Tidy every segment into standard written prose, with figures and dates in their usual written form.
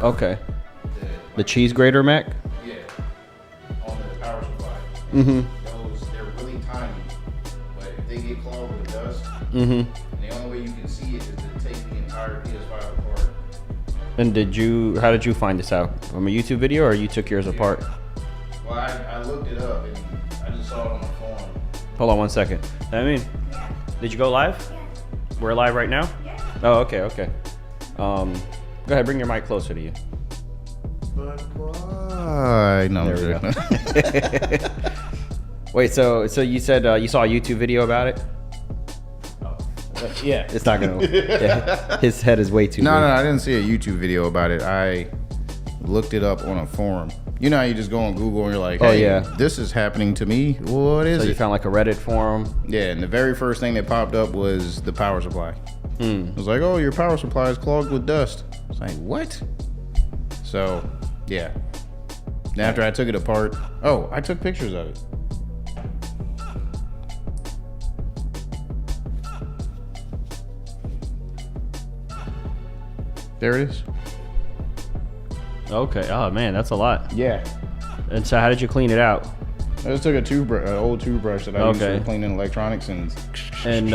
Okay. The Like, cheese grater Mac? yeah, on the power supply. Mm-hmm. They're really tiny, but if they get clogged with dust, Mm-hmm. and the only way you can see it is to take the entire PS5 apart. And how did you find this out? From a YouTube video, or you took yours apart? Well, I looked it up and I just saw it on the forum. Hold on 1 second. Did you go live? We're live right now? Oh, okay. Go ahead, bring your mic closer to you. But why? No, There we go. Wait, so you said you saw a YouTube video about it? Yeah. It's not gonna. Yeah, his head is way too No, big. I didn't see a YouTube video about it. I looked it up on a forum. You know how you just go on Google and you're like, hey, yeah. this is happening to me. What is So you it? found like a Reddit forum? Yeah, and the very first thing that popped up was the power supply. It was like, oh, your power supply is clogged with dust. It's like, what? So, yeah. And after I took it apart, I took pictures of it. There it is. Okay. Oh man, that's a lot. Yeah. And so, how did you clean it out? I just took an old toothbrush that I use Okay. for cleaning electronics, and And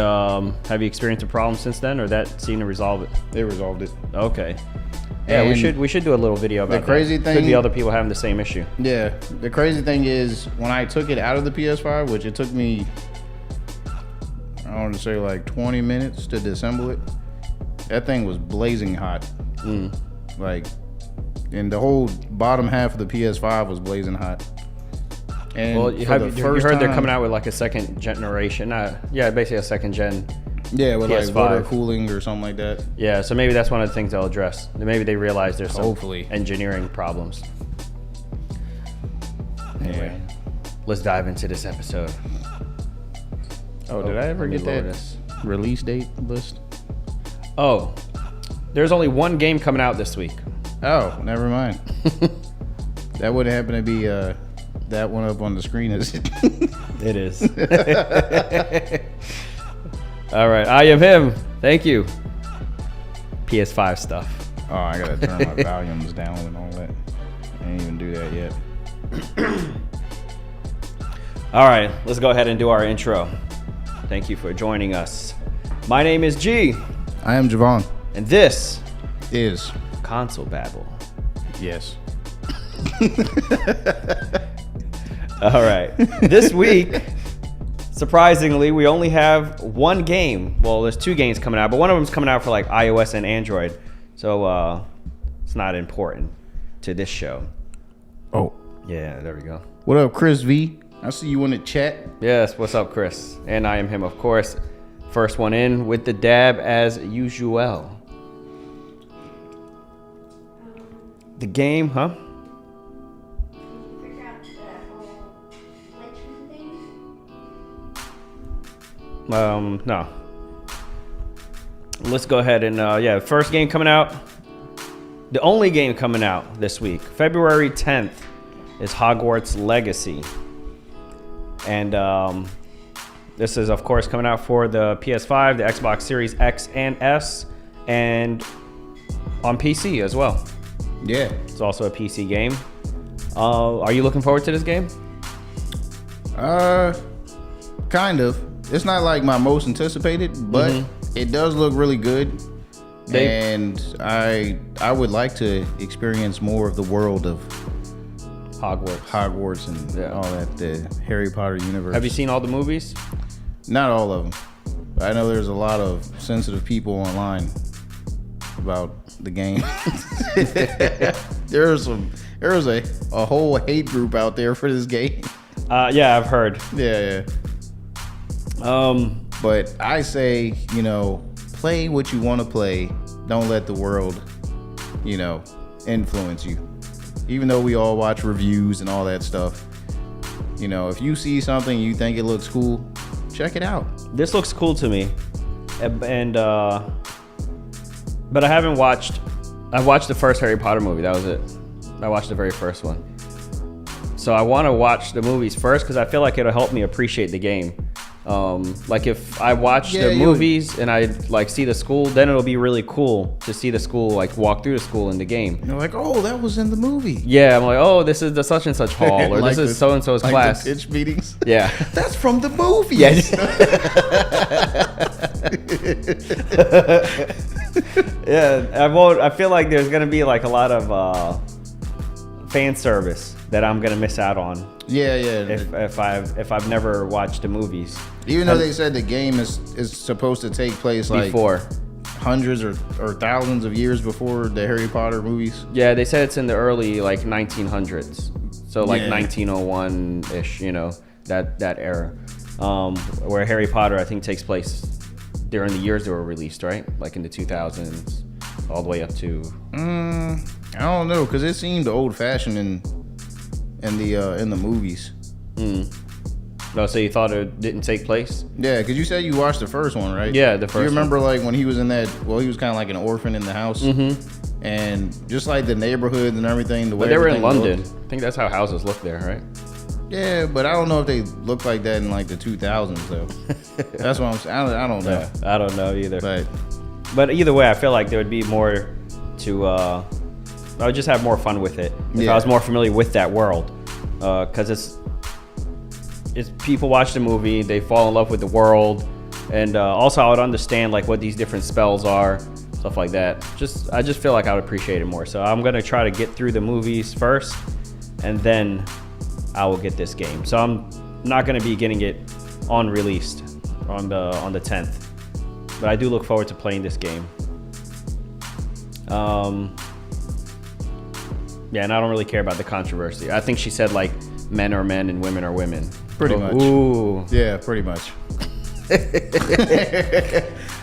have you experienced a problem since then, or that seemed to resolve it? they resolved it. Okay. Yeah, And we should do a little video about the crazy that. thing- Could be other people having the same issue. Yeah, the crazy thing is when I took it out of the PS5, which it took me, I want to say like 20 minutes to disassemble it, that thing was blazing hot. Like, and the whole bottom half of the PS5 was blazing hot. And Well, for you the heard first they're time- coming out with like a second generation. Basically a second gen. Yeah, with PS5. like water cooling or something like that. Yeah, so maybe that's one of the things they'll address. Maybe they realize there's some Hopefully. engineering problems. Anyway, let's dive into this episode. Oh, did I ever let me get load that this. release date list? Oh, there's only one game coming out this week. Oh, never mind. That would happen to be that one up on the screen, is it? It is. All right, I am him. Thank you. PS5 stuff. Oh, I gotta turn my volumes down and all that. I didn't even do that yet. All right, let's go ahead and do our intro. Thank you for joining us. My name is G, I am Javon. and this Is Console Babble. yes. All right. This week, surprisingly, we only have one game. Well, there's two games coming out, but one of them's coming out for like iOS and Android. So it's not important to this show. Oh, Yeah, there we go. what up, Chris V? I see you in the chat. Yes, what's up, Chris? And I am him, of course. First one in with the dab as usual. The game, huh? Figure out that whole election thing? No. Let's go ahead and first game coming out. The only game coming out this week, February 10th, is Hogwarts Legacy. And this is, of course, coming out for the PS5, the Xbox Series X and S, and on PC as well. Yeah. It's also a PC game. Are you looking forward to this game? Kind of. It's not like my most anticipated, but it does look really good. And I would like to experience more of the world of Hogwarts and all that, the Harry Potter universe. Have you seen all the movies? Not all of them. I know there's a lot of sensitive people online about the game. There's a whole hate group out there for this game. Yeah, I've heard. Yeah. But I say, play what you want to play. Don't let the world, influence you. Even though we all watch reviews and all that stuff, if you see something you think it looks cool, check it out. This looks cool to me, but I haven't watched. I've watched the first Harry Potter movie. That was it. I watched the very first one. So I want to watch the movies first because I feel like it'll help me appreciate the game. Like if I watch Yeah, the you- movies and I like see the school, then it'll be really cool to see the school, like walk through the school in the game. You're like, oh, that was in the movie. Yeah, I'm like, oh, this is the such and such hall, or Like this is the- so and so's like class. the pitch meetings. Yeah. That's from the movie. Yeah. Yeah, I feel like there's gonna be like a lot of fan service that I'm gonna miss out on Yeah, yeah. if I've never watched the movies Even though they said the game is supposed to take place like before. hundreds or thousands of years before the Harry Potter movies. Yeah, they said it's in the early like 1900s, so like Yeah. 1901 ish, you know, that era, where Harry Potter I think takes place during the years they were released, right? Like in the 2000s, all the way up to. I don't know, cause it seemed old fashioned in the movies. No, so you thought it didn't take place? Yeah, cause you said you watched the first one, right? Yeah, the first You remember like when he was in that? Well, he was kind of like an orphan in the house, Mm-hmm. and just like the neighborhoods and everything. The way But they were in everything London. looked. I think that's how houses look there, right? Yeah, but I don't know if they looked like that in like the 2000s though. That's what I'm saying. I don't know. I don't know either. But But either way, I feel like there would be more to. I would just have more fun with it if Yeah. I was more familiar with that world, because it's people watch the movie, they fall in love with the world, and also I would understand like what these different spells are, stuff like that. I just feel like I would appreciate it more. So I'm gonna try to get through the movies first, and then I will get this game. So I'm not gonna be getting it on released on the 10th. But I do look forward to playing this game. Yeah, and I don't really care about the controversy. I think she said like men are men and women are women. Pretty much. Ooh. yeah, pretty much.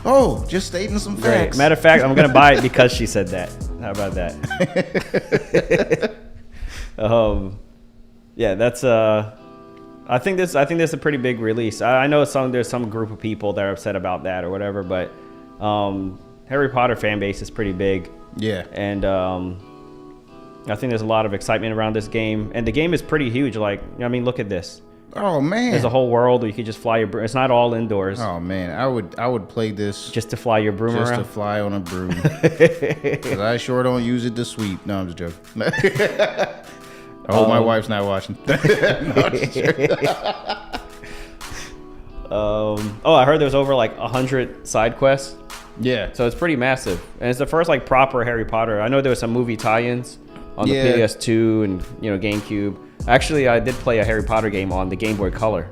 Oh, just stating some Great. facts. Matter of fact, I'm gonna buy it because she said that. How about that? Yeah, that's I think this is a pretty big release. I know there's some group of people that are upset about that or whatever, but Harry Potter fan base is pretty big. Yeah. And I think there's a lot of excitement around this game, and the game is pretty huge. Like, I mean, look at this. Oh man. There's a whole world where you could just fly your broom. It's not all indoors. Oh man, I would play this Just to fly your broom just to around. fly on a broom. 'Cause I sure don't use it to sweep. No, I'm just joking. I hope my wife's not watching. No, I'm just joking. I heard there's over like 100 side quests, Yeah. so it's pretty massive, and it's the first like proper Harry Potter. I know there was some movie tie-ins on the Yeah. PS2 and GameCube. Actually, I did play a Harry Potter game on the Game Boy Color.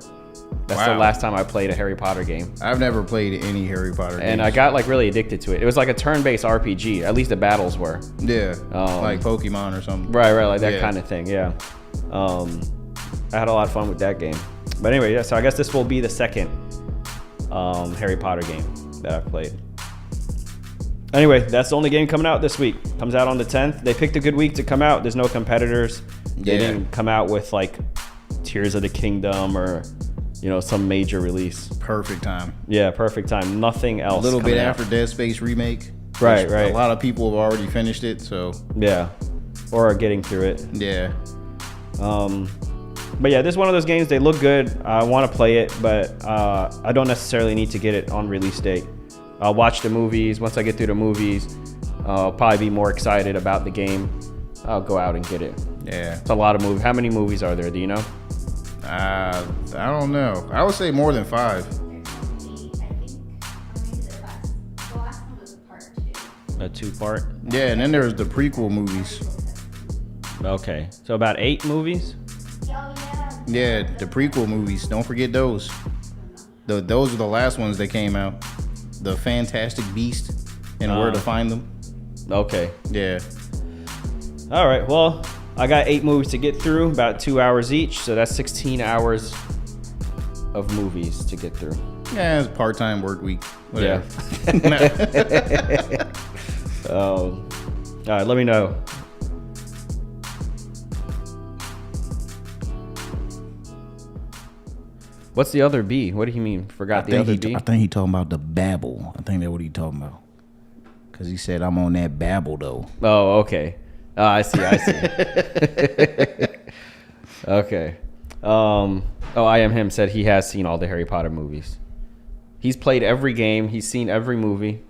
That's the Wow. last time I played a Harry Potter game. I've never played any Harry Potter games. And I got like really addicted to it. It was like a turn-based RPG. At least the battles were. Yeah. Like Pokemon or something. Right, like that Yeah. kind of thing. Yeah. I had a lot of fun with that game. But anyway, yeah. So I guess this will be the second Harry Potter game that I've played. Anyway, that's the only game coming out this week. Comes out on the 10th. They picked a good week to come out. There's no competitors. They Yeah. didn't come out with like Tears of the Kingdom or some major release. Perfect time. Yeah, perfect time. Nothing else. A little bit coming out. after Dead Space remake. Right, which right. A lot of people have already finished it, so Yeah, or are getting through it. yeah. But yeah, this is one of those games. They look good. I want to play it, but I don't necessarily need to get it on release date. I'll watch the movies. Once I get through the movies, I'll probably be more excited about the game. I'll go out and get it. Yeah. It's a lot of movies. How many movies are there? Do you know? I don't know. I would say more than 5. There's 8, I think. Or maybe the last one was part 2. A 2-part. Yeah, and then there's the prequel movies. Okay, so about 8 movies. Oh, yeah. Yeah, the prequel movies. Don't forget those. Those are the last ones that came out. The Fantastic Beast and Where to Find Them. Okay. Yeah. All right. Well, I got 8 movies to get through, about 2 hours each. So that's 16 hours of movies to get through. Yeah, it's part-time work week. Whatever. All right. Let me know. What's the other B? What do you mean? Forgot the other B? I think he talking about the babble. I think that's what he talking about. Cause he said I'm on that babble though. Oh, okay. I see. Okay. Oh, I Am Him said he has seen all the Harry Potter movies. He's played every game. He's seen every movie.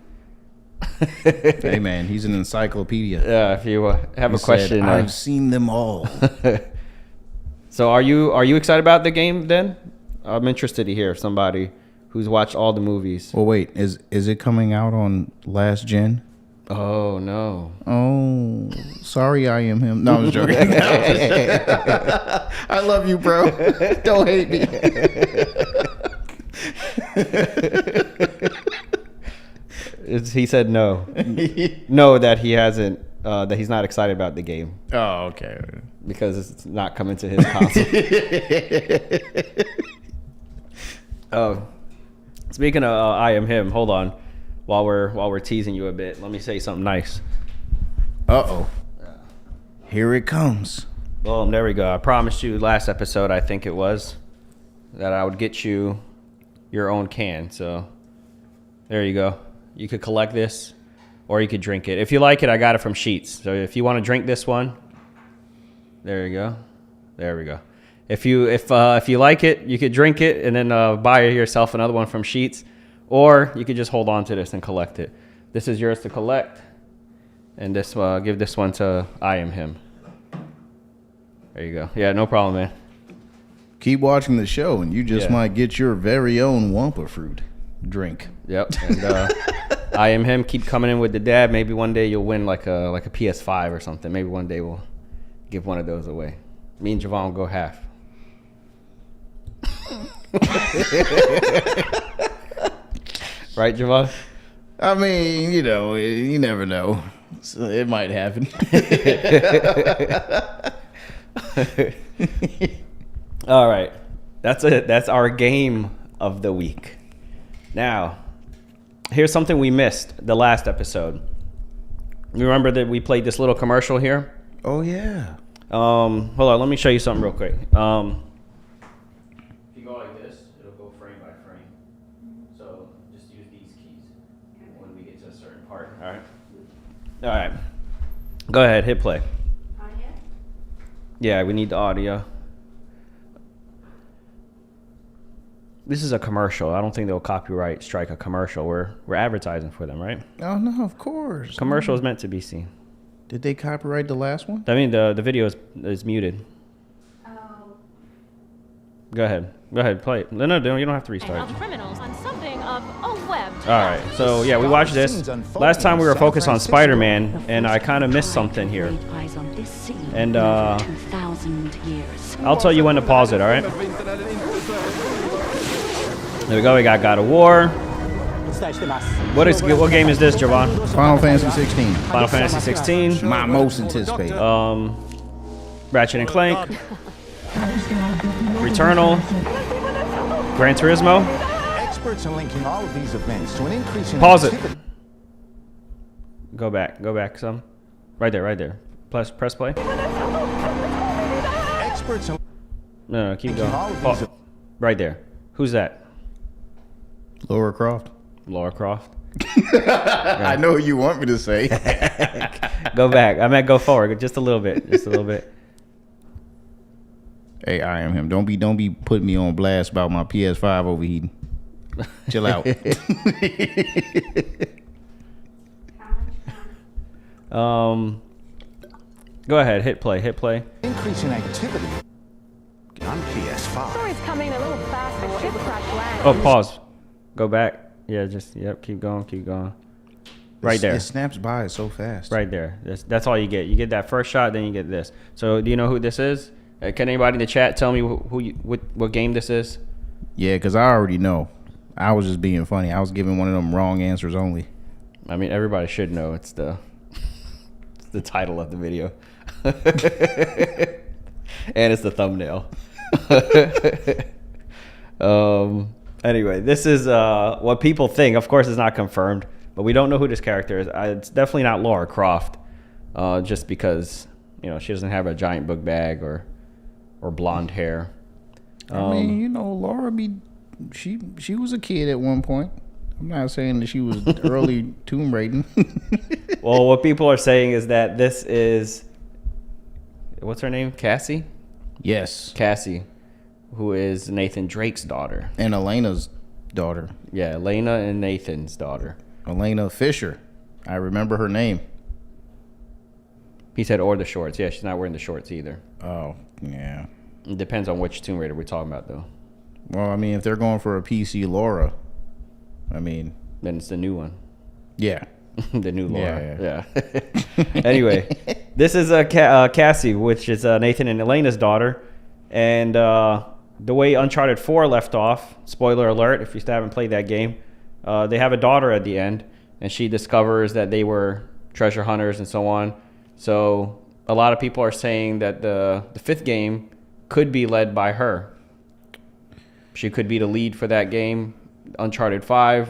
Hey man, he's an encyclopedia. Yeah, if you have a question, I've seen them all. So are you excited about the game then? I'm interested to hear somebody who's watched all the movies. Well, wait, is it coming out on last gen? Oh no. Oh, sorry, I Am Him. No, I'm just joking. I love you, bro. Don't hate me. He said no. No, that he hasn't. That he's not excited about the game Oh, okay. because it's not coming to his console. Oh, speaking of I Am Him, hold on. While we're teasing you a bit, let me say something nice. Uh-oh. Here it comes. Boom, there we go. I promised you last episode, I think it was, that I would get you your own can. So there you go. You could collect this or you could drink it. If you like it, I got it from Sheets. So if you want to drink this one, there you go. There we go. If you like it, you could drink it and then buy yourself another one from Sheets, or you could just hold on to this and collect it. This is yours to collect, and this give this one to I Am Him. There you go. Yeah, no problem, man. Keep watching the show, and you just might get your very own Wampa fruit drink. Yep. And I Am Him. Keep coming in with the dab. Maybe one day you'll win like a PS5 or something. Maybe one day we'll give one of those away. Me and Javon will go half. Right, Javon? I mean, you never know. So it might happen. All right. That's it. That's our game of the week. Now, here's something we missed the last episode. Remember that we played this little commercial here? Oh, yeah. Hold on, let me show you something real quick. If you go like this, it'll go frame by frame. So just use these keys when we get to a certain part. All right. All right. Go ahead, hit play. Audio? Yeah, we need the audio. This is a commercial. I don't think they'll copyright strike a commercial. We're advertising for them, right? Oh, no, of course. Commercial is meant to be seen. Did they copyright the last one? I mean, the video is muted. Oh. Go ahead, play it. No, you don't have to restart. Of criminals on something of a web. All right, so yeah, we watched this. Last time we were focused on Spider-Man, and I kind of missed something here. And I'll tell you when to pause it, all right? There we go, we got God of War. What game is this, Javon? Final Fantasy 16. Final Fantasy 16. My most anticipated. Ratchet and Clank. Returnal. Gran Turismo. Experts are linking all of these events to an increase in Pause it. activity. Go back some. Right there. Press play. Experts are No, keep linking all going. of these Right there. Who's that? Laura Croft. Laura Croft. I know who you want me to say. Go back. I meant go forward. Just a little bit. Hey, I Am Him. Don't be putting me on blast about my PS5 overheating. Chill out. How much time? Go ahead. Hit play. increase in activity on PS5. Story's coming a little fast. The ship crash lands. Oh, pause. Go back. Yeah, keep going. Right there. It snaps by so fast. Right there. That's all you get. You get that first shot, then you get this. So, do you know who this is? Can anybody in the chat tell me what game this is? Yeah, because I already know. I was just being funny. I was giving one of them wrong answers only. I mean, everybody should know. It's the title of the video. And it's the thumbnail. Anyway, this is what people think. Of course, it's not confirmed, but we don't know who this character is. It's definitely not Laura Croft, just because she doesn't have a giant book bag or blonde hair. I mean, Laura she was a kid at one point. I'm not saying that she was early Tomb Raiding. Well, what people are saying is that this is, what's her name? Cassie? Yes. Cassie. who is Nathan Drake's daughter. And Elena's daughter. Yeah, Elena and Nathan's daughter. Elena Fisher. I remember her name. He said, or the shorts. Yeah, she's not wearing the shorts either. Oh, yeah. It depends on which Tomb Raider we're talking about, though. Well, I mean, if they're going for a PC Laura, I mean... Then it's the new one. Yeah. The new Laura. Yeah. Anyway, this is Cassie, which is Nathan and Elena's daughter. And the way Uncharted 4 left off, spoiler alert if you still haven't played that game, they have a daughter at the end. And she discovers that they were treasure hunters and so on. So a lot of people are saying that the fifth game could be led by her. She could be the lead for that game, Uncharted 5.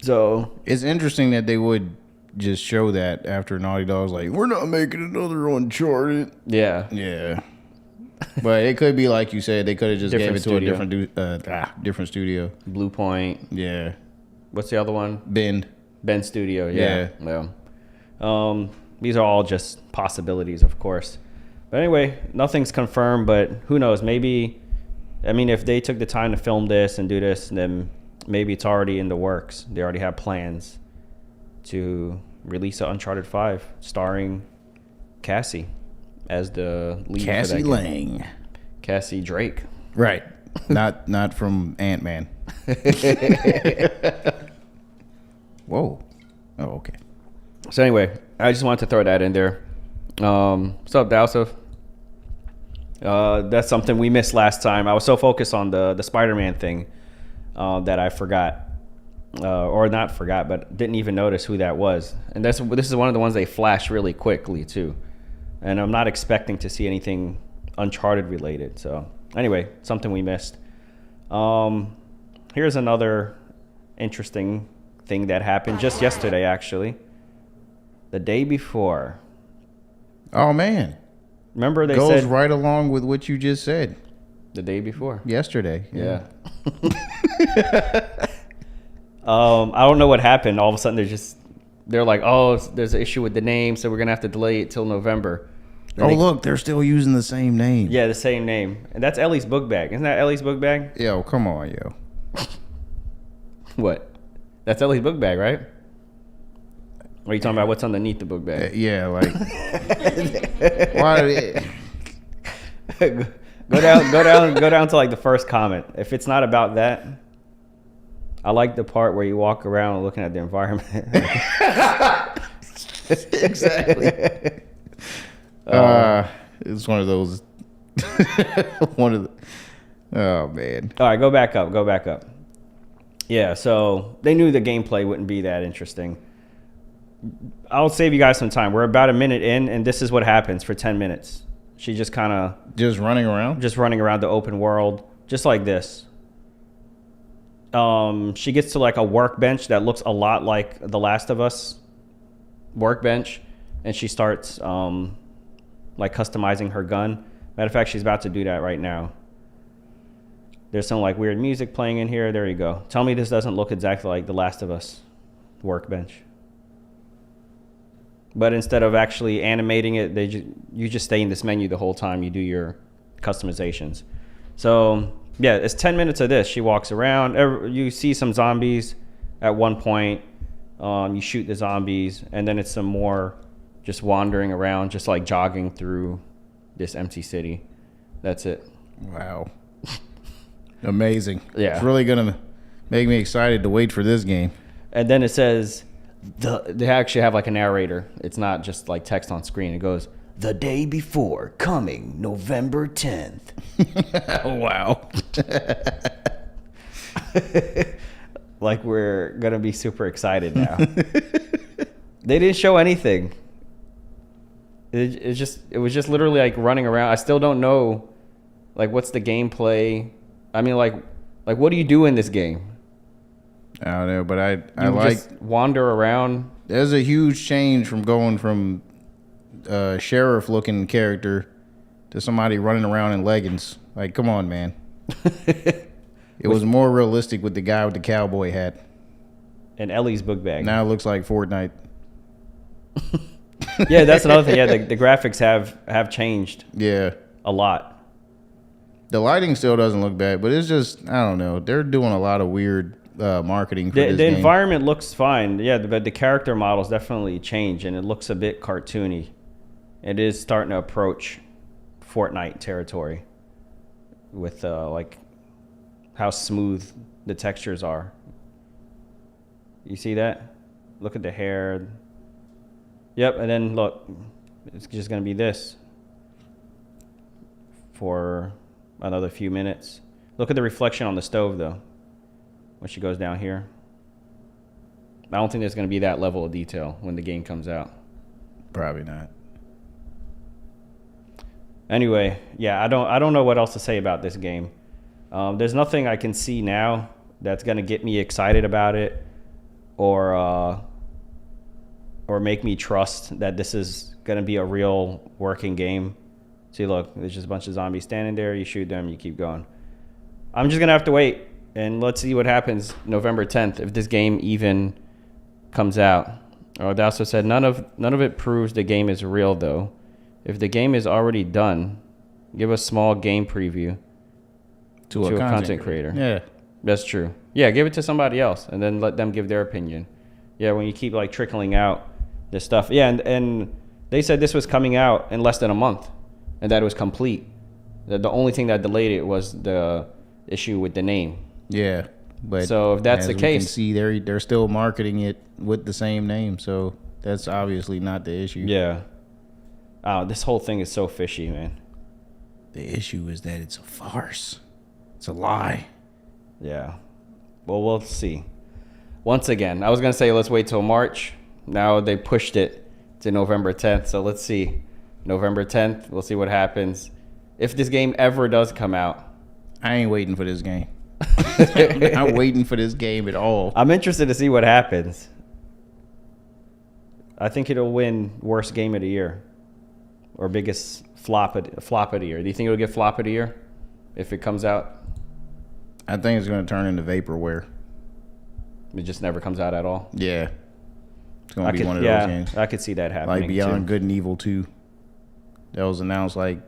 So it's interesting that they would just show that after Naughty Dog's like, we're not making another Uncharted. Yeah. Yeah. But it could be like you said, they could have just Different gave it studio. to a different studio. Blue Point. Yeah. What's the other one? Bend. Studio. Yeah. These are all just possibilities, of course. But anyway, nothing's confirmed, but who knows? Maybe, I mean, if they took the time to film this and do this, then maybe it's already in the works. They already have plans to release an Uncharted 5 starring Cassie as the lead. Cassie for that Lang. game. Cassie Drake. Right. Not from Ant-Man. Whoa. Oh, okay. So anyway, I just wanted to throw that in there. What's up, Dowsif? That's something we missed last time. I was so focused on the Spider-Man thing that I forgot. Or not forgot, but didn't even notice who that was. And this is one of the ones they flash really quickly, too. And I'm not expecting to see anything Uncharted related. So anyway, something we missed. Here's another interesting thing that happened just yesterday, actually. The day before. Oh, man. Remember they Goes said... right along with what you just said. The day before. Yesterday. Yeah. I don't know what happened. All of a sudden, they're like, oh, there's an issue with the name, so we're going to have to delay it till November. Then Look, they're still using the same name. Yeah, the same name. And that's Ellie's book bag. Isn't that Ellie's book bag? Yo, come on, yo. What? That's Ellie's book bag, right? Or are you talking about what's underneath the book bag? Yeah, like... why? Go down to like the first comment. If it's not about that, I like the part where you walk around looking at the environment. Exactly. It's one of those. Oh man. All right, go back up. Yeah, so they knew the gameplay wouldn't be that interesting. I'll save you guys some time. We're about a minute in, and this is what happens for 10 minutes. She just kind of... Just running around the open world, just like this. She gets to like a workbench that looks a lot like The Last of Us workbench, and she starts like customizing her gun. Matter of fact, she's about to do that right now. There's some like weird music playing in here. There you go. Tell me this doesn't look exactly like The Last of Us workbench. But instead of actually animating it, you just stay in this menu the whole time you do your customizations. So yeah, it's 10 minutes of this. She walks around. You see some zombies at one point. You shoot the zombies, and then it's some more just wandering around, just like jogging through this empty city. That's it. Wow. Amazing. Yeah. It's really going to make me excited to wait for this game. And then it says, they actually have like a narrator. It's not just like text on screen. It goes, the day before, coming November 10th. Wow. Like we're going to be super excited now. They didn't show anything. It was just literally like running around. I still don't know like what's the gameplay. I mean like what do you do in this game? I don't know, but I You like just wander around. there's a huge change from going from a sheriff looking character to somebody running around in leggings. Like, come on, man. It was more realistic with the guy with the cowboy hat. And Ellie's book bag. Now it looks like Fortnite. Yeah, that's another thing. Yeah, the graphics have changed Yeah. a lot. The lighting still doesn't look bad, but it's just, I don't know. They're doing a lot of weird marketing for this The game. environment looks fine. Yeah, but the character models definitely change, and it looks a bit cartoony. It is starting to approach Fortnite territory with like how smooth the textures are. You see that? Look at the hair. Yep, and then look, it's just gonna be this for another few minutes. Look at the reflection on the stove though, when she goes down here. I don't think there's gonna be that level of detail when the game comes out. Probably not. Anyway, yeah, I don't know what else to say about this game. There's nothing I can see now that's gonna get me excited about it, or make me trust that this is gonna be a real working game. See, look, there's just a bunch of zombies standing there. You shoot them, you keep going. I'm just gonna have to wait and let's see what happens November 10th if this game even comes out. They also said none of it proves the game is real though. If the game is already done, give a small game preview to a content creator. Yeah. That's true. Yeah, give it to somebody else and then let them give their opinion. Yeah, when you keep like trickling out this stuff. Yeah, and they said this was coming out in less than a month and that it was complete. That the only thing that delayed it was the issue with the name. Yeah. But so if that's as the we case, can see they're still marketing it with the same name, so that's obviously not the issue. yeah. This whole thing is so fishy, man. The issue is that it's a farce. It's a lie. Yeah. Well, we'll see. Once again, I was going to say let's wait till March. Now they pushed it to November 10th. So let's see. November 10th, we'll see what happens. If this game ever does come out. I ain't waiting for this game. I'm not waiting for this game at all. I'm interested to see what happens. I think it'll win worst game of the year or biggest flop of the year. Do you think it'll get flop of the year if it comes out? I think it's going to turn into vaporware. It just never comes out at all? Yeah. It's going to be one of those games. I could see that happening. Like Beyond too. Good and Evil 2. That was announced like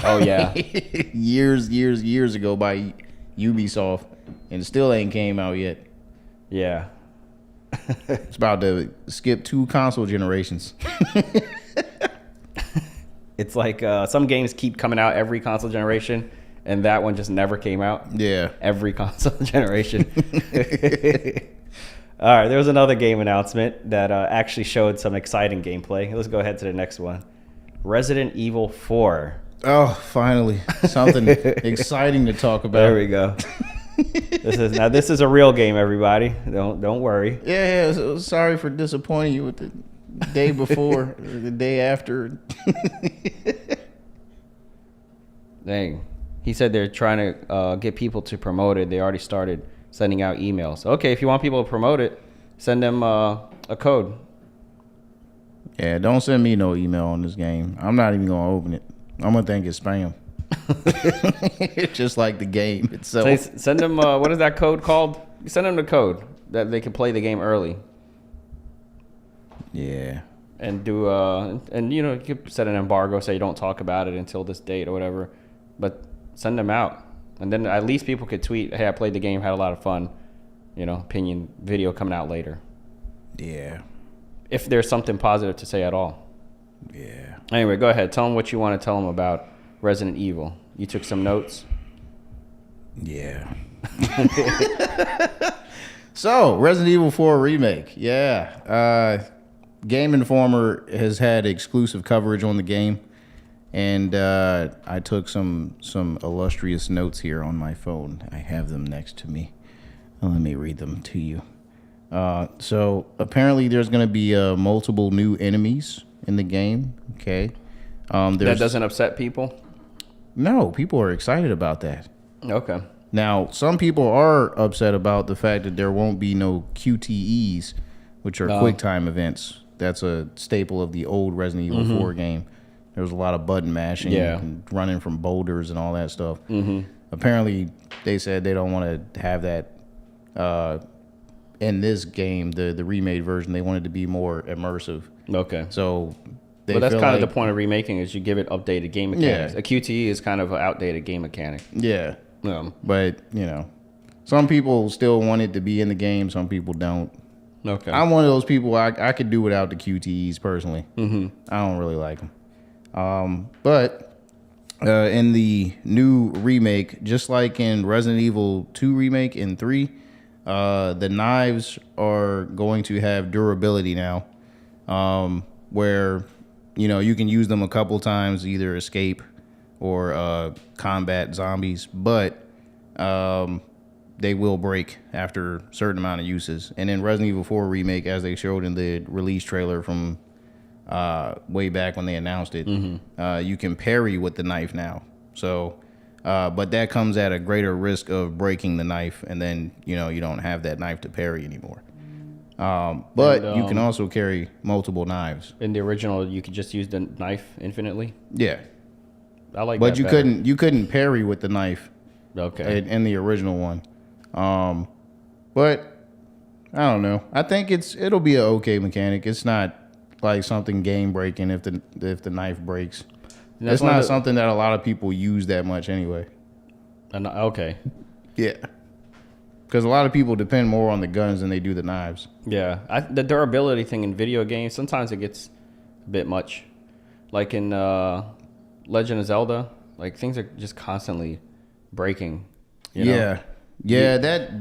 oh yeah, years ago by Ubisoft, and it still ain't came out yet. Yeah. It's about to skip 2 console generations. It's like some games keep coming out every console generation, and that one just never came out. Yeah. Every console generation. All right, there was another game announcement that actually showed some exciting gameplay. Let's go ahead to the next one. Resident Evil 4. Oh, finally. Something exciting to talk about. There we go. This is a real game, everybody. Don't worry. Yeah, so sorry for disappointing you with the day before or the day after. Dang. He said they're trying to get people to promote it. They already started sending out emails. Okay, if you want people to promote it, send them a code. Yeah, don't send me no email on this game. I'm not even going to open it. I'm going to think it's spam. Just like the game itself. Send them, what is that code called? Send them the code that they can play the game early. Yeah. And do, and you know, you could set an embargo, say you don't talk about it until this date or whatever. But send them out. And then at least people could tweet, hey, I played the game, had a lot of fun. You know, opinion video coming out later. Yeah. If there's something positive to say at all. Yeah. Anyway, go ahead. Tell them what you want to tell them about Resident Evil. You took some notes? Yeah. So, Resident Evil 4 Remake. Yeah. Game Informer has had exclusive coverage on the game. And I took some illustrious notes here on my phone. I have them next to me. Let me read them to you. So apparently there's going to be multiple new enemies in the game. Okay. That doesn't upset people? No, people are excited about that. Okay. Now, some people are upset about the fact that there won't be no QTEs, which are quick time events. That's a staple of the old Resident Evil 4 game. There was a lot of button mashing and running from boulders and all that stuff. Apparently, they said they don't want to have that in this game, the remade version. They wanted to be more immersive. Okay. So But that's feel kind of like- the point of remaking is you give it updated game mechanics. Yeah. A QTE is kind of an outdated game mechanic. Yeah. Um, But, you know, some people still want it to be in the game. Some people don't. okay. I'm one of those people, I could do without the QTEs personally. Mm-hmm. I don't really like them. But in the new remake, just like in Resident Evil 2 remake and 3, the knives are going to have durability now, where, you know, you can use them a couple times, either escape or combat zombies, but they will break after a certain amount of uses. And in Resident Evil 4 remake, as they showed in the release trailer from way back when they announced it, you can parry with the knife now. So, but that comes at a greater risk of breaking the knife, and then, you know, you don't have that knife to parry anymore. But you can also carry multiple knives. In the original, you could just use the knife infinitely. Yeah, I like but that you better. couldn't parry with the knife Okay. in the original one. But I don't know. I think it'll be an okay mechanic. It's not like something game breaking if the knife breaks. And that's It's one not of the- something that a lot of people use that much anyway. Okay. Yeah, because a lot of people depend more on the guns than they do the knives. Yeah. The durability thing in video games, sometimes it gets a bit much. Like in Legend of Zelda, like things are just constantly breaking. You know? Yeah. That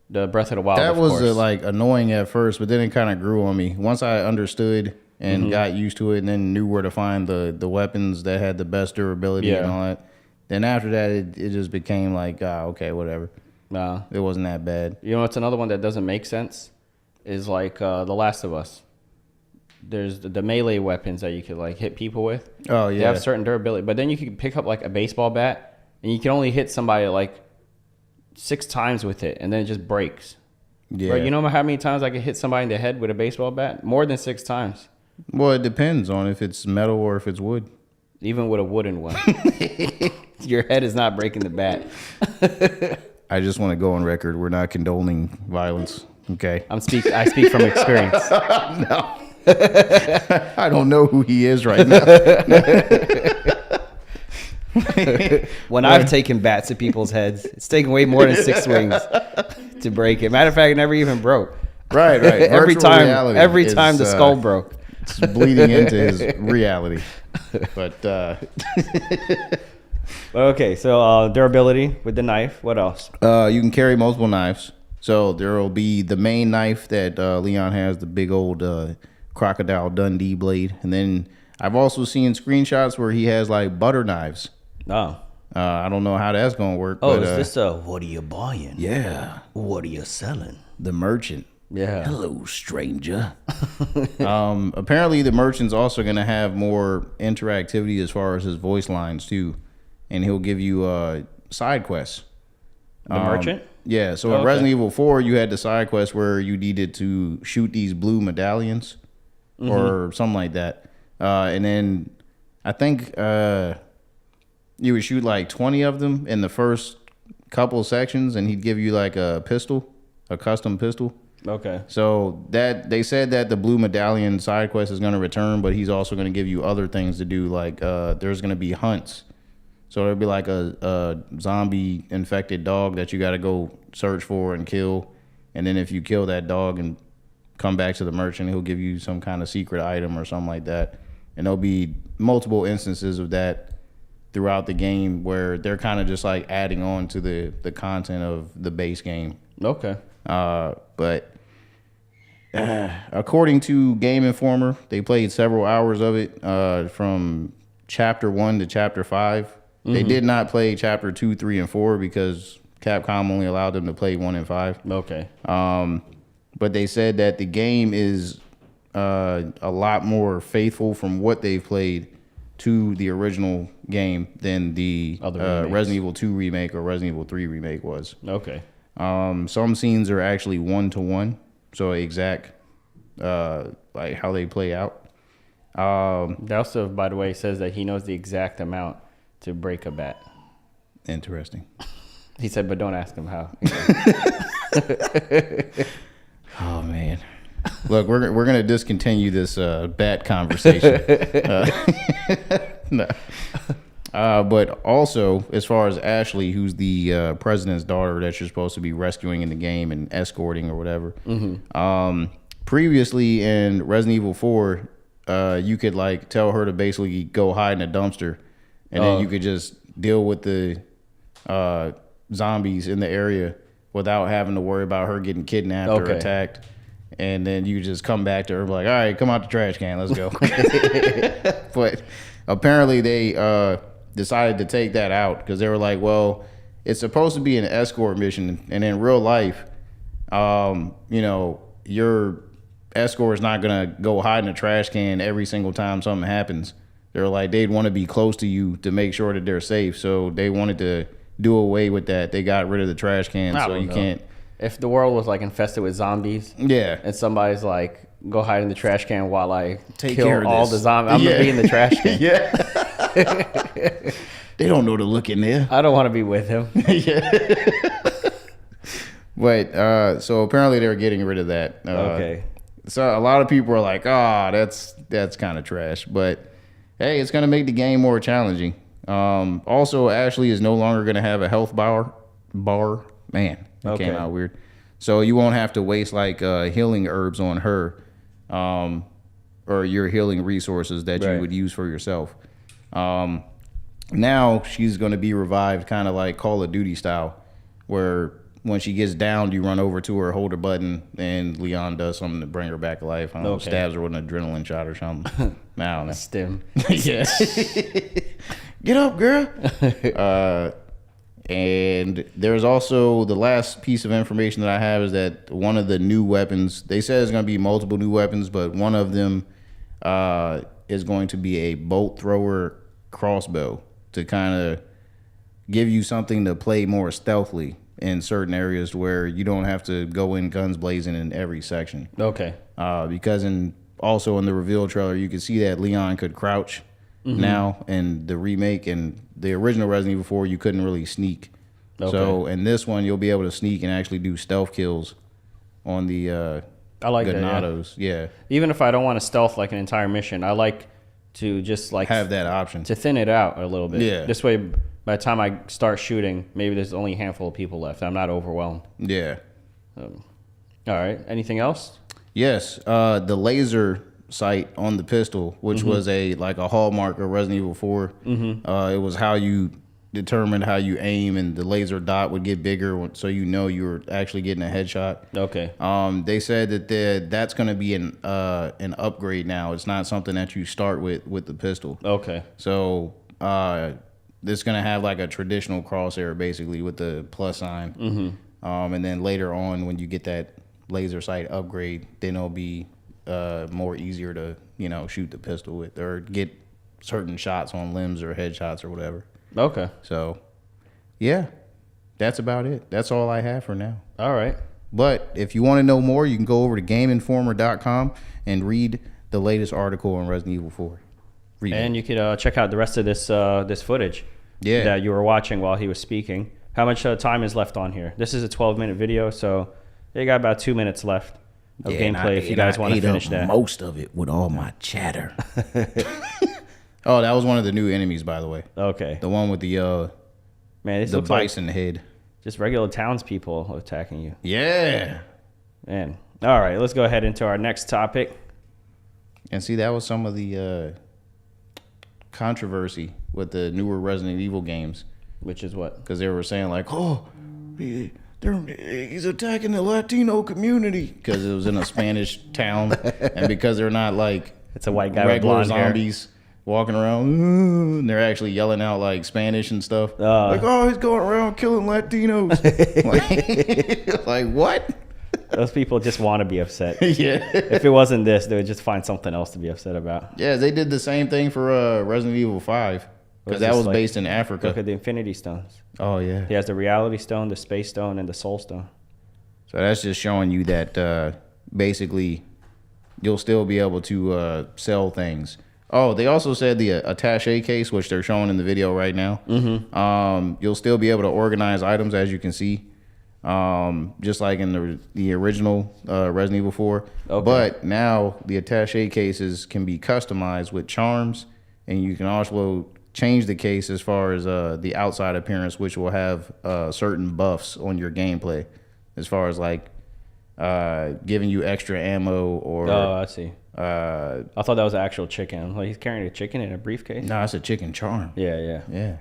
The Breath of the Wild. that of was course. like annoying at first, but then it kind of grew on me once I understood and got used to it, and then knew where to find the weapons that had the best durability and Yeah. all that. Then after that, it just became like, okay, whatever. Nah. It wasn't that bad. You know what's another one that doesn't make sense? Is like The Last of Us. There's the melee weapons that you could like hit people with. Oh They yeah, have certain durability, but then you can pick up like a baseball bat and you can only hit somebody like 6 times with it, and then it just breaks. yeah. Bro, you know how many times I could hit somebody in the head with a baseball bat? More than 6 times, Well, it depends on if it's metal or if it's wood. even with a wooden one. Your head is not breaking the bat. I just want to go on record. We're not condoning violence. Okay. I speak from experience. I don't know who he is right now. When I've taken bats at people's heads, it's taken way more than 6 swings to break it. Matter of fact, it never even broke. Right. every Virtual time, reality every is, time the skull broke. It's bleeding into his reality. But Okay, so durability with the knife. What else? you can carry multiple knives. So there will be the main knife that Leon has, the big old Crocodile Dundee blade. And then I've also seen screenshots where he has like butter knives. Oh, I don't know how that's going to work. oh, but, is this a what are you buying? Yeah, What are you selling? the merchant. Yeah. Hello, stranger. Apparently, the merchant's also going to have more interactivity as far as his voice lines too, and he'll give you side quests. The merchant? Yeah. So Oh, in okay. Resident Evil 4, you had the side quest where you needed to shoot these blue medallions or something like that, and then I think you would shoot like 20 of them in the first couple sections, and he'd give you like a pistol, a custom pistol. Okay. So that they said that the blue medallion side quest is going to return, but he's also going to give you other things to do. Like there's going to be hunts. So there'll be like a zombie infected dog that you got to go search for and kill. And then if you kill that dog and come back to the merchant, he'll give you some kind of secret item or something like that. And there'll be multiple instances of that throughout the game where they're kind of just like adding on to the content of the base game. Okay. But according to Game Informer, they played several hours of it from chapter 1 to chapter 5. They did not play chapter 2, 3, and 4 because Capcom only allowed them to play 1 and 5. Okay. But they said that the game is a lot more faithful from what they've played to the original game than the Other remakes. Resident Evil 2 remake or Resident Evil 3 remake was. Okay. Some scenes are actually 1-to-1, so exact like how they play out. Also, by the way, says that he knows the exact amount to break a bat. Interesting. He said, but don't ask him how. Oh man. Look, we're gonna discontinue this bat conversation. No. But also, as far as Ashley, who's the president's daughter that you're supposed to be rescuing in the game and escorting or whatever. Previously in Resident Evil 4, you could like tell her to basically go hide in a dumpster, and then you could just deal with the zombies in the area without having to worry about her getting kidnapped or attacked. And then you just come back to her like, all right, come out the trash can, let's go. But apparently they decided to take that out because they were like, well, it's supposed to be an escort mission, and in real life, you know, your escort is not gonna go hide in a trash can every single time something happens. They're like, they'd want to be close to you to make sure that they're safe, so they wanted to do away with that. They got rid of the trash can, so you can't. If the world was like infested with zombies, and somebody's like, go hide in the trash can while I kill all the zombies, I'm gonna be in the trash can. They don't know to look in there. I don't want to be with him. But so apparently they're getting rid of that. So a lot of people are like, that's kind of trash. But hey, it's gonna make the game more challenging. Also, Ashley is no longer gonna have a health bar. Man, that came out weird. So you won't have to waste like healing herbs on her, or your healing resources that you would use for yourself. Now she's going to be revived kind of like Call of Duty style, where when she gets downed, you run over to her, hold her button, and Leon does something to bring her back to life. I don't know, stabs her with an adrenaline shot or something. I don't know. Stim. Yeah. Get up, girl. And there's also the last piece of information that I have is that one of the new weapons, they said there's going to be multiple new weapons, but one of them is going to be a bolt thrower crossbow to kind of give you something to play more stealthily in certain areas where you don't have to go in guns blazing in every section. Because also in the reveal trailer, you can see that Leon could crouch now in the remake, and the original Resident Evil 4, you couldn't really sneak. So in this one, you'll be able to sneak and actually do stealth kills on the I like Ganados. That, even if I don't want to stealth like an entire mission, I like to just like have that option to thin it out a little bit. This way, by the time I start shooting, maybe there's only a handful of people left. I'm not overwhelmed. All right. Anything else? Yes. The laser sight on the pistol, which was a hallmark of Resident Evil 4. It was how you determined how you aim, and the laser dot would get bigger, so you know you were actually getting a headshot. They said that that's going to be an upgrade now. It's not something that you start with the pistol. So it's going to have like a traditional crosshair basically with the plus sign. And then later on, when you get that laser sight upgrade, then it'll be more easier to shoot the pistol with or get certain shots on limbs or headshots or whatever. So yeah, that's about it. That's all I have for now. All right. But if you want to know more, you can go over to GameInformer.com and read the latest article on Resident Evil 4. And you could check out the rest of this footage that you were watching while he was speaking. How much time is left on here? This is a 12-minute video, so you got about 2 minutes left of gameplay if you guys want to finish that. Most of it with all my chatter. Oh, that was one of the new enemies, by the way. The one with the the bison head. Just regular townspeople attacking you. Yeah. Man. All right, let's go ahead into our next topic. And see, that was some of the controversy with the newer Resident Evil games. Which is what? Because they were saying like, he's attacking the Latino community because it was in a Spanish town, and because they're not like it's a white guy regular with blonde zombies walking around, and they're actually yelling out like Spanish and stuff. He's going around killing Latinos. like what? Those people just want to be upset. If it wasn't this, they would just find something else to be upset about. Yeah, they did the same thing for Resident Evil 5. Because that was based in Africa. Look at the Infinity Stones. Oh, yeah. He has the Reality Stone, the Space Stone, and the Soul Stone. So that's just showing you that basically you'll still be able to sell things. Oh, they also said the attaché case, which they're showing in the video right now. You'll still be able to organize items, as you can see. just like in the original Resident Evil 4. Okay. But now the attaché cases can be customized with charms, and you can also change the case as far as the outside appearance, which will have certain buffs on your gameplay, as far as like giving you extra ammo or. Oh, I see. I thought that was an actual chicken. Like he's carrying a chicken in a briefcase. No, it's a chicken charm. Yeah. Yeah.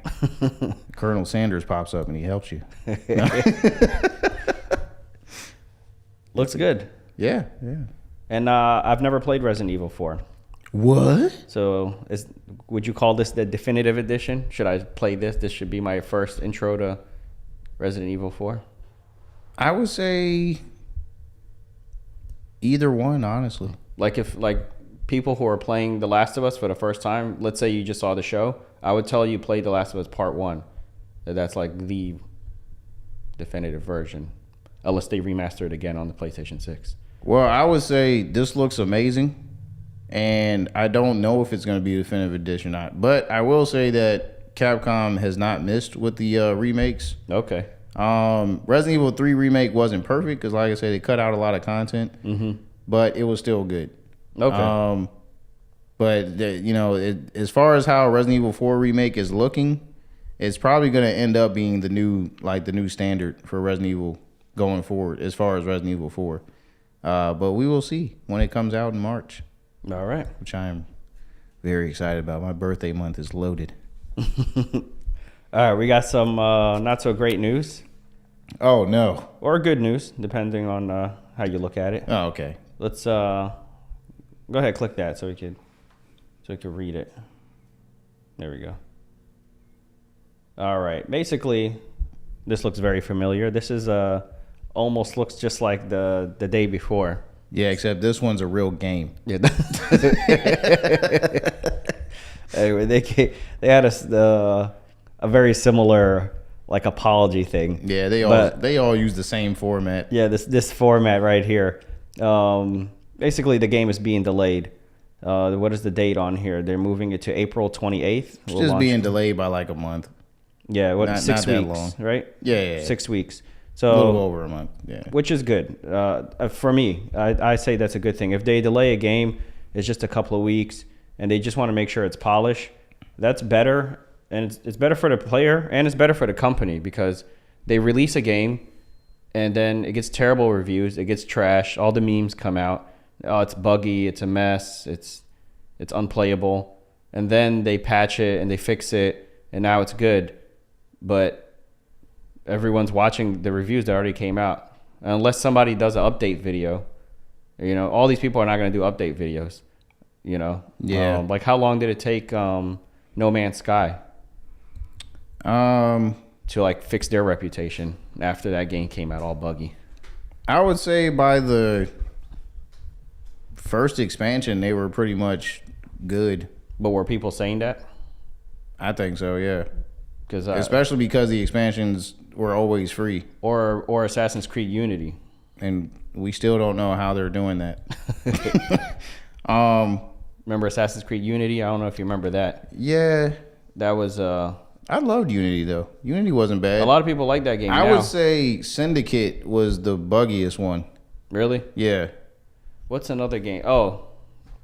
Colonel Sanders pops up and he helps you. Looks good. Yeah. And I've never played Resident Evil 4. What? So would you call this the definitive edition? Should I play this? This should be my first intro to Resident Evil 4. I would say either one, honestly. Like if people who are playing The Last of Us for the first time, let's say you just saw the show, I would tell you play The Last of Us Part 1. That's like the definitive version, unless they remaster it again on the PlayStation 6. Well, I would say this looks amazing, and I don't know if it's going to be a definitive edition or not. But I will say that Capcom has not missed with the remakes. Okay. Resident Evil 3 remake wasn't perfect because, like I said, they cut out a lot of content, but it was still good. Okay. But as far as how Resident Evil 4 remake is looking, it's probably going to end up being the new standard for Resident Evil going forward as far as Resident Evil 4. But we will see when it comes out in March. All right. Which I am very excited about. My birthday month is loaded. All right, we got some not so great news. Oh, no. Or good news, depending on how you look at it. Oh, okay. Let's go ahead, click that so we could read it. There we go. All right. Basically, this looks very familiar. This is almost looks just like the day before. Yeah, except this one's a real game. Yeah. Anyway, they had a very similar like apology thing. Yeah, they all use the same format. Yeah, this format right here. Basically, the game is being delayed. What is the date on here? They're moving it to April 28th. It's just being delayed by like a month. Yeah, what, Not 6 that weeks, long. right? Yeah. 6 weeks. So A little over a month, yeah. Which is good. For me, I say that's a good thing. If they delay a game, it's just a couple of weeks, and they just want to make sure it's polished, that's better. And it's better for the player, and it's better for the company, because they release a game, and then it gets terrible reviews. It gets trashed. All the memes come out. Oh, it's buggy. It's a mess. It's unplayable. And then they patch it, and they fix it, and now it's good. But everyone's watching the reviews that already came out. Unless somebody does an update video, all these people are not going to do update videos. Yeah. Like how long did it take No Man's Sky to like fix their reputation after that game came out all buggy? I would say by the first expansion, they were pretty much good. But were people saying that? I think so, yeah. Because especially because the expansions were always free. Or Assassin's Creed Unity. And we still don't know how they're doing that. Remember Assassin's Creed Unity? I don't know if you remember that. Yeah. That was I loved Unity though. Unity wasn't bad. a lot of people like that game I now. would say Syndicate was the buggiest one. Really? Yeah. What's another game? Oh,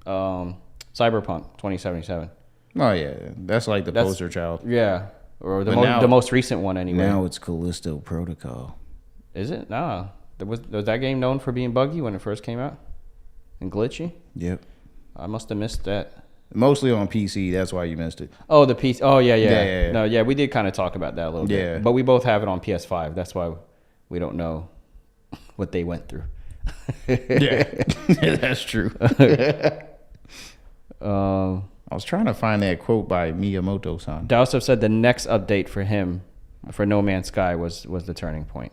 Cyberpunk 2077. Oh yeah. That's like the poster child. Yeah. Or But now- the most recent one anyway. Now it's Callisto Protocol. Is it? Nah. Was that game known for being buggy when it first came out? And glitchy? Yep. I must have missed that. Mostly on PC, that's why you missed it. Oh, the PC. Oh, yeah. Yeah. No, yeah, we did kind of talk about that a little bit. Yeah. But we both have it on PS5. That's why we don't know what they went through. Yeah. That's true. I was trying to find that quote by Miyamoto-san. Dowsef said the next update for him, for No Man's Sky, was the turning point.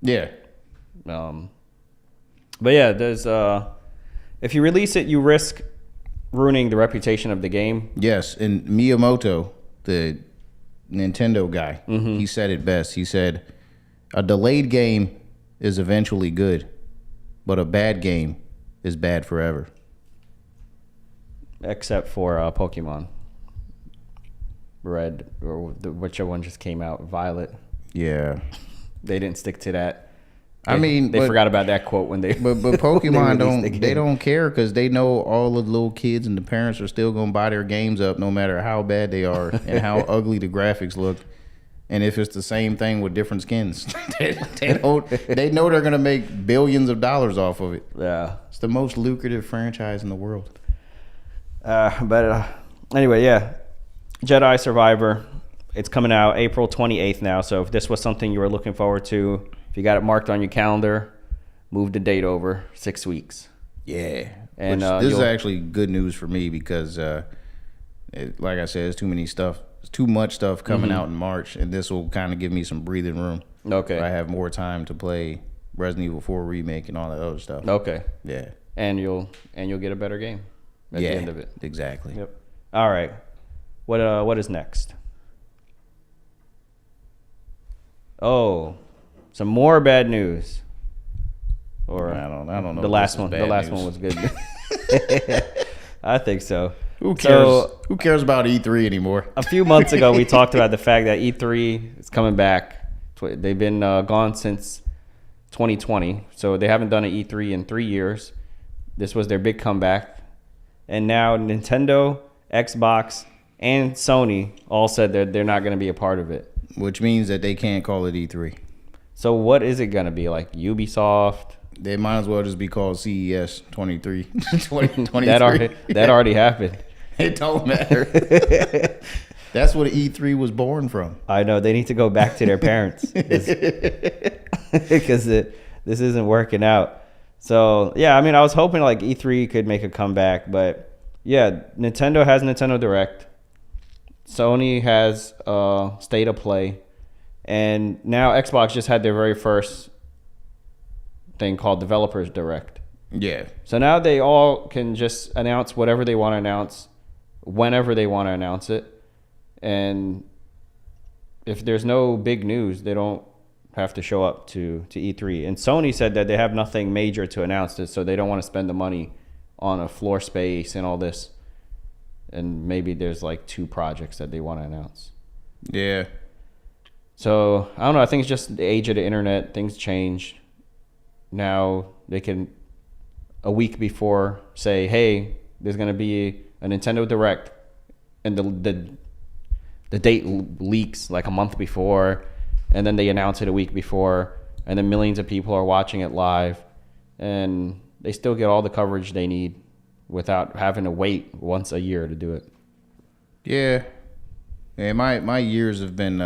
Yeah. But yeah, there's if you release it, you risk ruining the reputation of the game. Yes, and Miyamoto, the Nintendo guy, he said it best. He said, "A delayed game is eventually good, but a bad game is bad forever." Except for Pokemon Red, or whichever one just came out, Violet. Yeah. They didn't stick to that. I mean, they forgot about that quote when they. But Pokemon released they don't care because they know all of the little kids and the parents are still gonna buy their games up no matter how bad they are and how ugly the graphics look. And if it's the same thing with different skins, they know they're gonna make billions of dollars off of it. Yeah. It's the most lucrative franchise in the world. Anyway, yeah. Jedi Survivor. It's coming out April 28th now. So if this was something you were looking forward to, if you got it marked on your calendar, move the date over 6 weeks. Yeah. And this is actually good news for me because, like I said, there's too much stuff coming out in March, and this will kind of give me some breathing room. Okay. I have more time to play Resident Evil 4 remake and all that other stuff. Okay. Yeah. And you'll get a better game at the end of it. Exactly. Yep. All right. What is next? Oh, some more bad news. Or I don't know. The last one. The last one was good. I think so. Who cares? So, Who cares about E3 anymore? a few months ago, we talked about the fact that E3 is coming back. They've been gone since 2020, so they haven't done an E3 in 3 years. This was their big comeback, and now Nintendo, Xbox, and Sony all said they're not going to be a part of it. Which means that they can't call it E3. So what is it going to be, like Ubisoft? They might as well just be called CES 2023. That already happened. It don't matter. That's what E3 was born from. I know. They need to go back to their parents because this isn't working out. So, yeah, I mean, I was hoping like E3 could make a comeback. But, yeah, Nintendo has Nintendo Direct. Sony has State of Play. And now Xbox just had their very first thing called Developers Direct. Yeah. So now they all can just announce whatever they want to announce, whenever they want to announce it. And if there's no big news, they don't have to show up to E3. And Sony said that they have nothing major to announce this, so they don't want to spend the money on a floor space and all this. And maybe there's like 2 projects that they want to announce. Yeah. So I don't know. I think it's just the age of the internet. Things change. Now they can, a week before, say, hey, there's going to be a Nintendo Direct. And the date leaks like a month before. And then they announce it a week before. And then millions of people are watching it live. And they still get all the coverage they need without having to wait once a year to do it. Yeah. Yeah, my years have been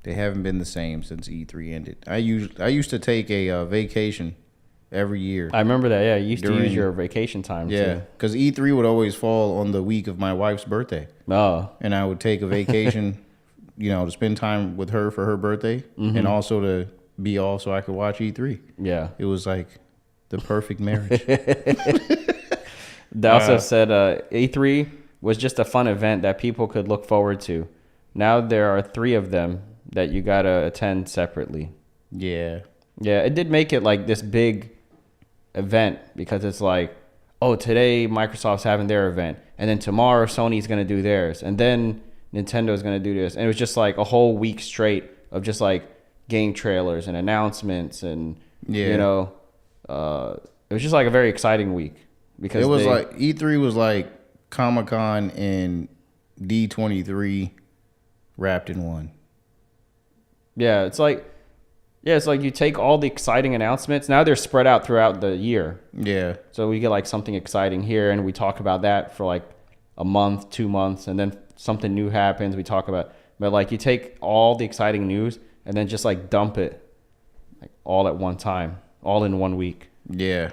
they haven't been the same since E3 ended. I used to take a vacation every year. I remember that. Yeah, you used to use your vacation time. Yeah, because E3 would always fall on the week of my wife's birthday. Oh. And I would take a vacation, to spend time with her for her birthday, and also to be off so I could watch E3. Yeah. It was like the perfect marriage. They also said E3 was just a fun event that people could look forward to. Now there are 3 of them that you got to attend separately. Yeah. Yeah, it did make it like this big event because it's like, oh, today Microsoft's having their event, and then tomorrow Sony's going to do theirs, and then Nintendo's going to do this. And it was just like a whole week straight of just like game trailers and announcements and, it was just like a very exciting week. Because it was like E3 was like Comic-Con and D23 wrapped in one. Yeah, it's like you take all the exciting announcements. Now they're spread out throughout the year. Yeah. So we get like something exciting here, and we talk about that for like a month, 2 months, and then something new happens. We talk about, but like you take all the exciting news and then just like dump it, like all at one time, all in 1 week. Yeah.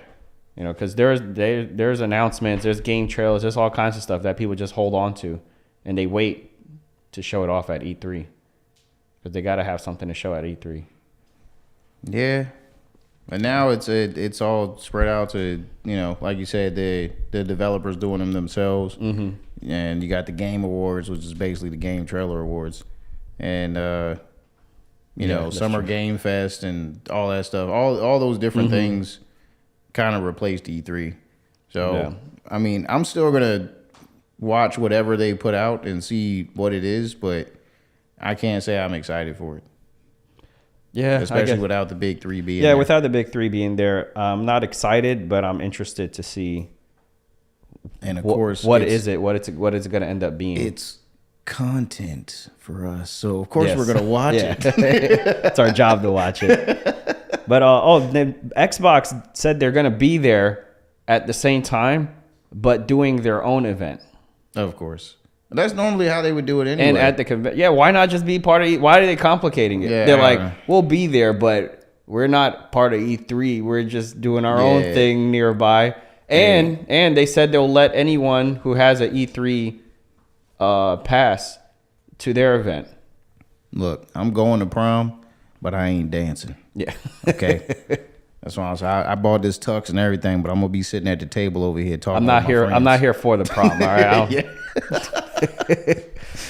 Because there's announcements, there's game trailers, there's all kinds of stuff that people just hold on to, and they wait to show it off at E3 because they got to have something to show at E3. Yeah, and now it's all spread out to like you said, the developers doing them themselves, and you got the Game Awards, which is basically the Game Trailer Awards, and Summer true. Game Fest and all that stuff. All those different things kind of replaced E3. So I mean, I'm still gonna watch whatever they put out and see what it is, but I can't say I'm excited for it. Yeah, Especially without the big three being yeah, there. without the big three being there, I'm not excited, but I'm interested to see. And of course, what is it going to end up being? It's content for us, so of course Yes. we're gonna watch it. It's our job to watch it. But the Xbox said they're going to be there at the same time, but doing their own event. Of course, that's normally how they would do it anyway. And at the convention, yeah, why not just be part of? Why are they complicating it? Yeah. They're like, we'll be there, but we're not part of E3. We're just doing our own thing nearby. And they said they'll let anyone who has an E3 pass to their event. Look, I'm going to prom, but I ain't dancing. Yeah. Okay. That's why I bought this tux and everything, but I'm gonna be sitting at the table over here talking. I'm not with my here. friends. I'm not here for the prom. All right. Yeah.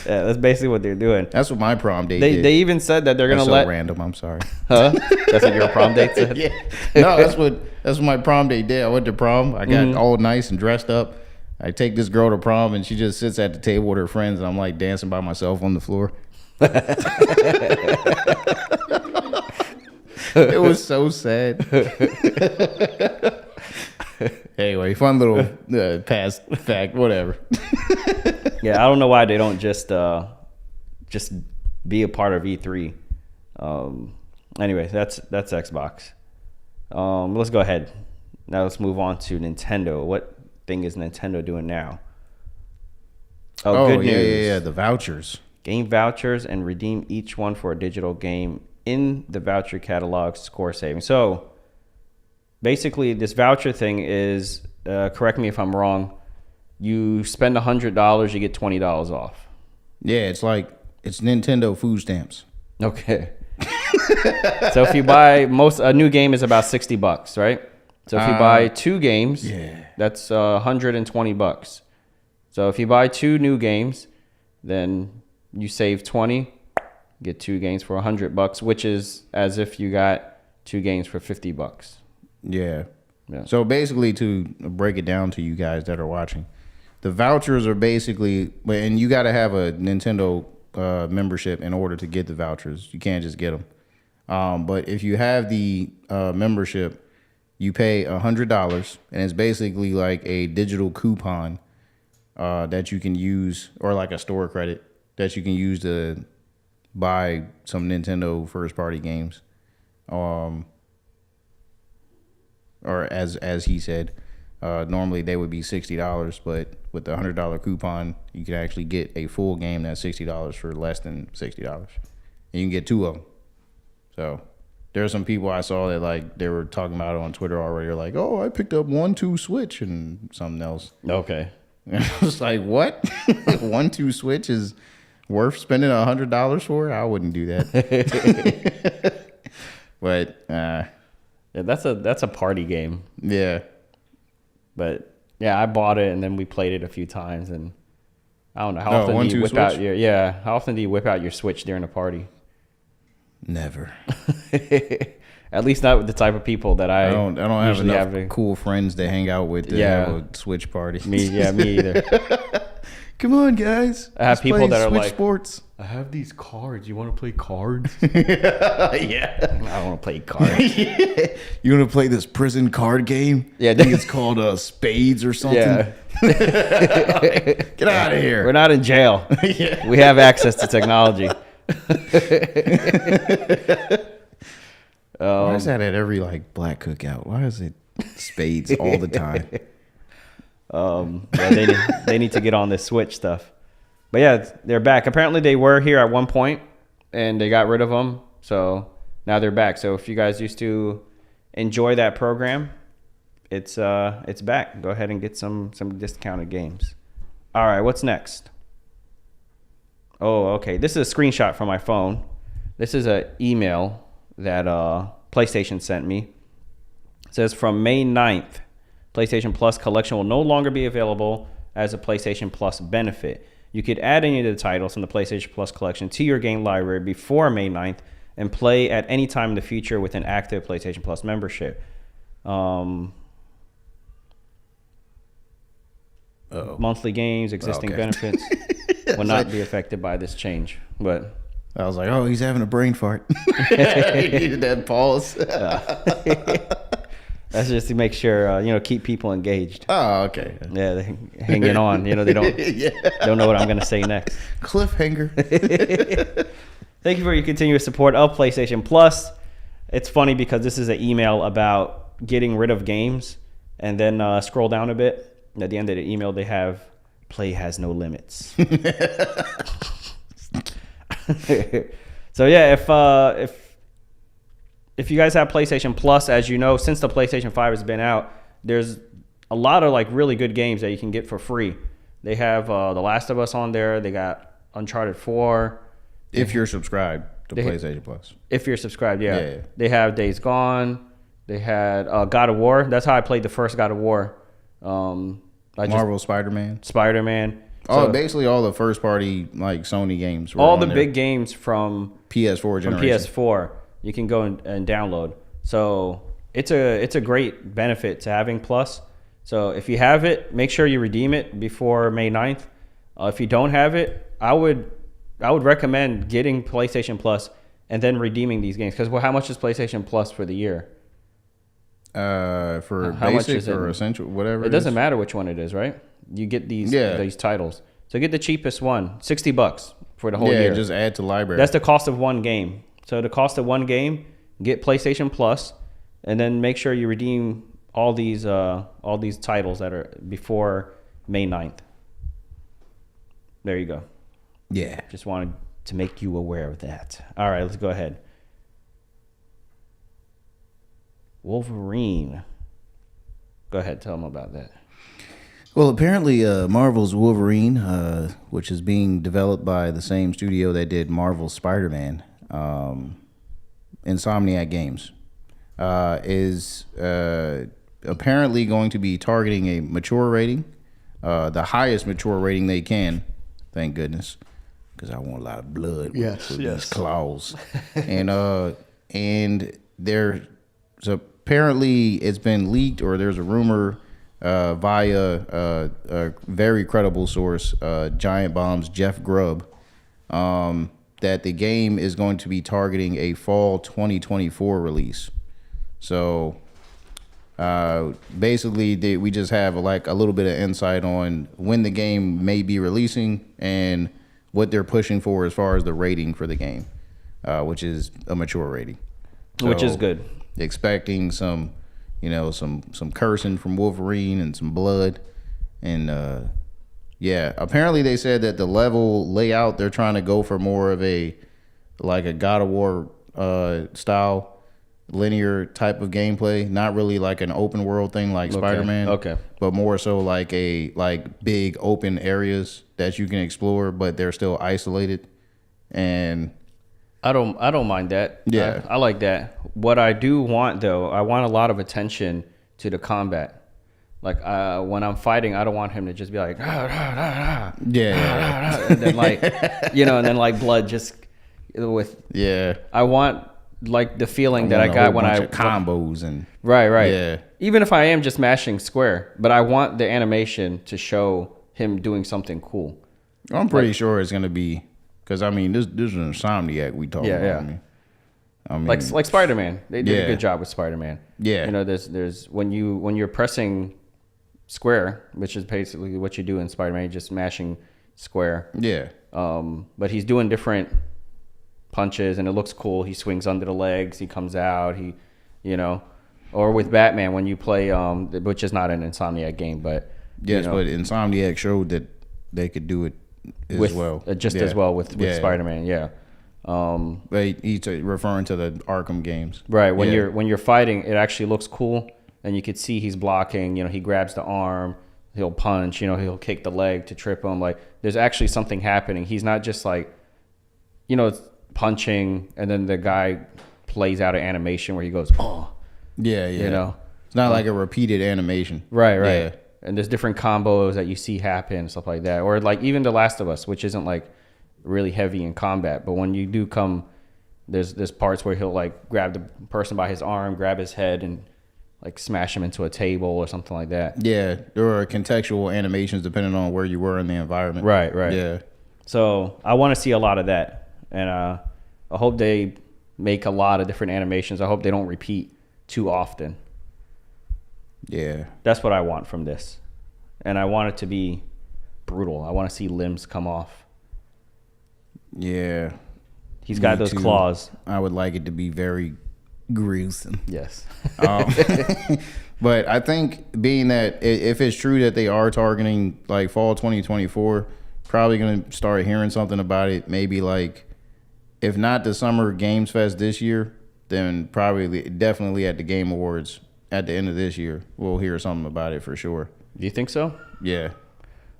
Yeah, that's basically what they're doing. That's what my prom date did. They even said that they're gonna That's so let. random. I'm sorry. Huh? That's what your prom date said. Yeah. No, that's what my prom date did. I went to prom. I got all nice and dressed up. I take this girl to prom, and she just sits at the table with her friends, and I'm like dancing by myself on the floor. It was so sad. Anyway, fun little past fact, whatever. Yeah, I don't know why they don't just be a part of E3. Anyway, that's Xbox. Let's go ahead. Now let's move on to Nintendo. What thing is Nintendo doing now? Good news. Yeah, the vouchers. Game vouchers and redeem each one for a digital game in the voucher catalog score saving. So basically this voucher thing is, correct me if I'm wrong, you spend $100, you get $20 off. Yeah, it's Nintendo food stamps. Okay. So if you buy a new game is about $60, right? So if you buy two games, that's $120. So if you buy two new games, then you save 20, get two games for $100, which is as if you got two games for $50. Yeah. So basically, to break it down to you guys that are watching, the vouchers are basically, and you got to have a Nintendo membership in order to get the vouchers. You can't just get them. But if you have the membership, you pay $100, and it's basically like a digital coupon that you can use, or like a store credit that you can use to buy some Nintendo first party games. Or as he said, normally they would be $60, but with the $100 coupon, you can actually get a full game that's $60 for less than $60, and you can get two of them. So there are some people I saw that like they were talking about it on Twitter already. They're like, "Oh, I picked up 1-2 Switch and something else." Okay. And I was like, "What? 1-2 Switch is worth spending $100 for? I wouldn't do that." But yeah, that's a party game. Yeah. But yeah, I bought it and then we played it a few times, and I don't know how often do you 1-2 whip Switch? out how often do you whip out your Switch during a party? Never. At least not with the type of people that I don't have usually enough cool friends to hang out with to have a Switch party. Me either. Come on, guys. I have Let's people play that are Switch like, sports. I have these cards. You want to play cards? Yeah. I don't want to play cards. You want to play this prison card game? Yeah. I think it's called Spades or something. Yeah. Get out of here. We're not in jail. Yeah. We have access to technology. Why is that at every like black cookout? Why is it spades all the time? Yeah, they need to get on this Switch stuff. But yeah, they're back. Apparently they were here at one point and they got rid of them. So now they're back. So if you guys used to enjoy that program, it's back. Go ahead and get some discounted games. All right, what's next? Oh, okay. This is a screenshot from my phone. This is an email that PlayStation sent me. It says from May 9th, PlayStation Plus collection will no longer be available as a PlayStation Plus benefit. You could add any of the titles from the PlayStation Plus collection to your game library before May 9th and play at any time in the future with an active PlayStation Plus membership. Monthly games, existing benefits will not be affected by this change. But I was like, oh, he's having a brain fart. He needed that pause. That's just to make sure, keep people engaged. Oh, okay. Yeah, they hanging on. They don't don't know what I'm going to say next. Cliffhanger. Thank you for your continuous support of PlayStation Plus. It's funny because this is an email about getting rid of games, and then scroll down a bit. At the end of the email, they have play has no limits. So yeah, if you guys have PlayStation Plus, as you know, since the PlayStation 5 has been out, there's a lot of like really good games that you can get for free. They have The Last of Us on there. They got Uncharted 4. If you're subscribed to PlayStation Plus. If you're subscribed, yeah. Yeah. They have Days Gone. They had God of War. That's how I played the first God of War. Marvel Spider-Man. Spider-Man. Oh, basically all the first party like Sony games. Were all on the there. big games from PS4 generation. PS4 you can go and download. So it's a great benefit to having Plus. So if you have it, make sure you redeem it before May 9th. If you don't have it, I would recommend getting PlayStation Plus and then redeeming these games. Because how much is PlayStation Plus for the year? For How much basic is it? or essential, whatever. It doesn't matter which one it is, right? You get these titles. So get the cheapest one, $60 for the whole year. Just add to library. That's the cost of one game. So the cost of one game, get PlayStation Plus, and then make sure you redeem all these titles that are before May 9th. There you go. Yeah. Just wanted to make you aware of that. All right, let's go ahead. Wolverine. Go ahead, tell them about that. Well, apparently Marvel's Wolverine, which is being developed by the same studio that did Marvel's Spider-Man, Insomniac Games, is apparently going to be targeting a mature rating, the highest mature rating they can, thank goodness, because I want a lot of blood with these claws. And there's apparently it's been leaked, or there's a rumor via a very credible source, Giant Bomb's Jeff Grubb, that the game is going to be targeting a fall 2024 release. So basically, we just have like a little bit of insight on when the game may be releasing and what they're pushing for as far as the rating for the game, which is a mature rating. Which is So, good. Expecting some cursing from Wolverine and some blood, and apparently they said that the level layout they're trying to go for more of a God of War style linear type of gameplay, not really like an open world thing like Spider-Man. Okay. But more so like big open areas that you can explore, but they're still isolated. And I don't mind that. Yeah. I like that. What I do want though, I want a lot of attention to the combat. Like when I'm fighting, I don't want him to just be like, yeah. and then like, and then like blood just with. Yeah. I want like the feeling that I got when I combos and right. Yeah. Even if I am just mashing square, but I want the animation to show him doing something cool. I'm pretty sure it's gonna be, because I mean this is an Insomniac we talking about. Yeah. I mean, like Spider-Man, they did a good job with Spider-Man. Yeah. There's when you're pressing square, which is basically what you do in Spider-Man, just mashing square. Yeah. But he's doing different punches and it looks cool. He swings under the legs, he comes out, or with Batman when you play, which is not an Insomniac game, but yes, but Insomniac showed that they could do it as well. As well with Spider-Man. Yeah. But he's referring to the Arkham games, right? When you're fighting, it actually looks cool, and you could see he's blocking. He grabs the arm, he'll punch. He'll kick the leg to trip him. Like there's actually something happening. He's not just like, punching, and then the guy plays out an animation where he goes, oh, yeah. It's not like a repeated animation, right? Yeah. And there's different combos that you see happen, stuff like that, or like even The Last of Us, which isn't like really heavy in combat, but when you do come, there's parts where he'll like grab the person by his arm, grab his head, and like smash him into a table or something like that. Yeah, there are contextual animations depending on where you were in the environment. Right. Yeah. So I want to see a lot of that. and I hope they make a lot of different animations. I hope they don't repeat too often. Yeah. That's what I want from this, and I want it to be brutal. I want to see limbs come off. Yeah. He's got those claws. I would like it to be very gruesome. Yes. But I think being that if it's true that they are targeting like fall 2024, probably going to start hearing something about it. Maybe like, if not the Summer Games Fest this year, then probably definitely at the Game Awards at the end of this year, we'll hear something about it for sure. Do you think so? Yeah.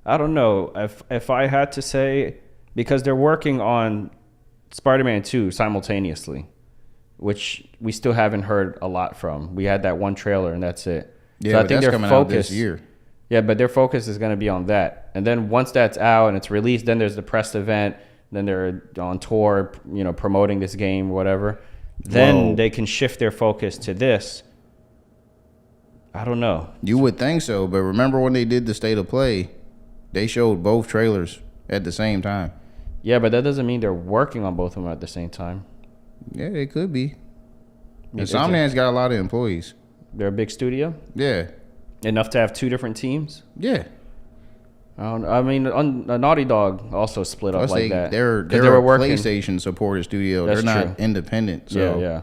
I don't know. If I had to say, because they're working on Spider-Man 2 simultaneously, which we still haven't heard a lot from. We had that one trailer and that's it. Yeah, so I but think that's their coming focus, out this year. Yeah, but their focus is going to be on that. And then once that's out and it's released, then there's the press event. Then they're on tour, promoting this game or whatever. Then they can shift their focus to this. I don't know. You would think so, but remember when they did the State of Play, they showed both trailers at the same time. Yeah, but that doesn't mean they're working on both of them at the same time. Yeah, it could be. mean, Insomniac's got a lot of employees. They're a big studio. Yeah. Enough to have two different teams. Yeah. I mean, Naughty Dog also split up Plus like that. They're they were a working. PlayStation supported studio. That's they're not true. independent. So Yeah.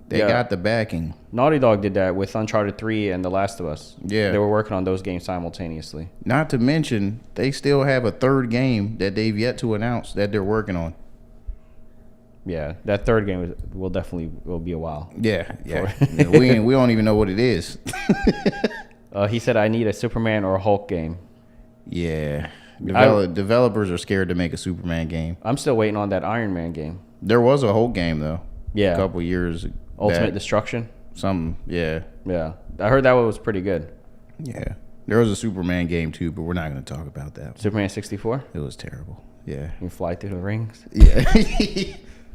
they got the backing. Naughty Dog did that with Uncharted 3 and The Last of Us. Yeah. They were working on those games simultaneously. Not to mention, they still have a third game that they've yet to announce that they're working on. Yeah, that third game will definitely be a while. Yeah. we don't even know what it is. He said, I need a Superman or a Hulk game. Yeah. Developers are scared to make a Superman game. I'm still waiting on that Iron Man game. There was a Hulk game, though. Yeah. A couple years Ultimate back. Destruction. Yeah. Yeah. I heard that one was pretty good. Yeah. There was a Superman game, too, but we're not going to talk about that. Superman 64. It was terrible. Yeah. You fly through the rings. Yeah.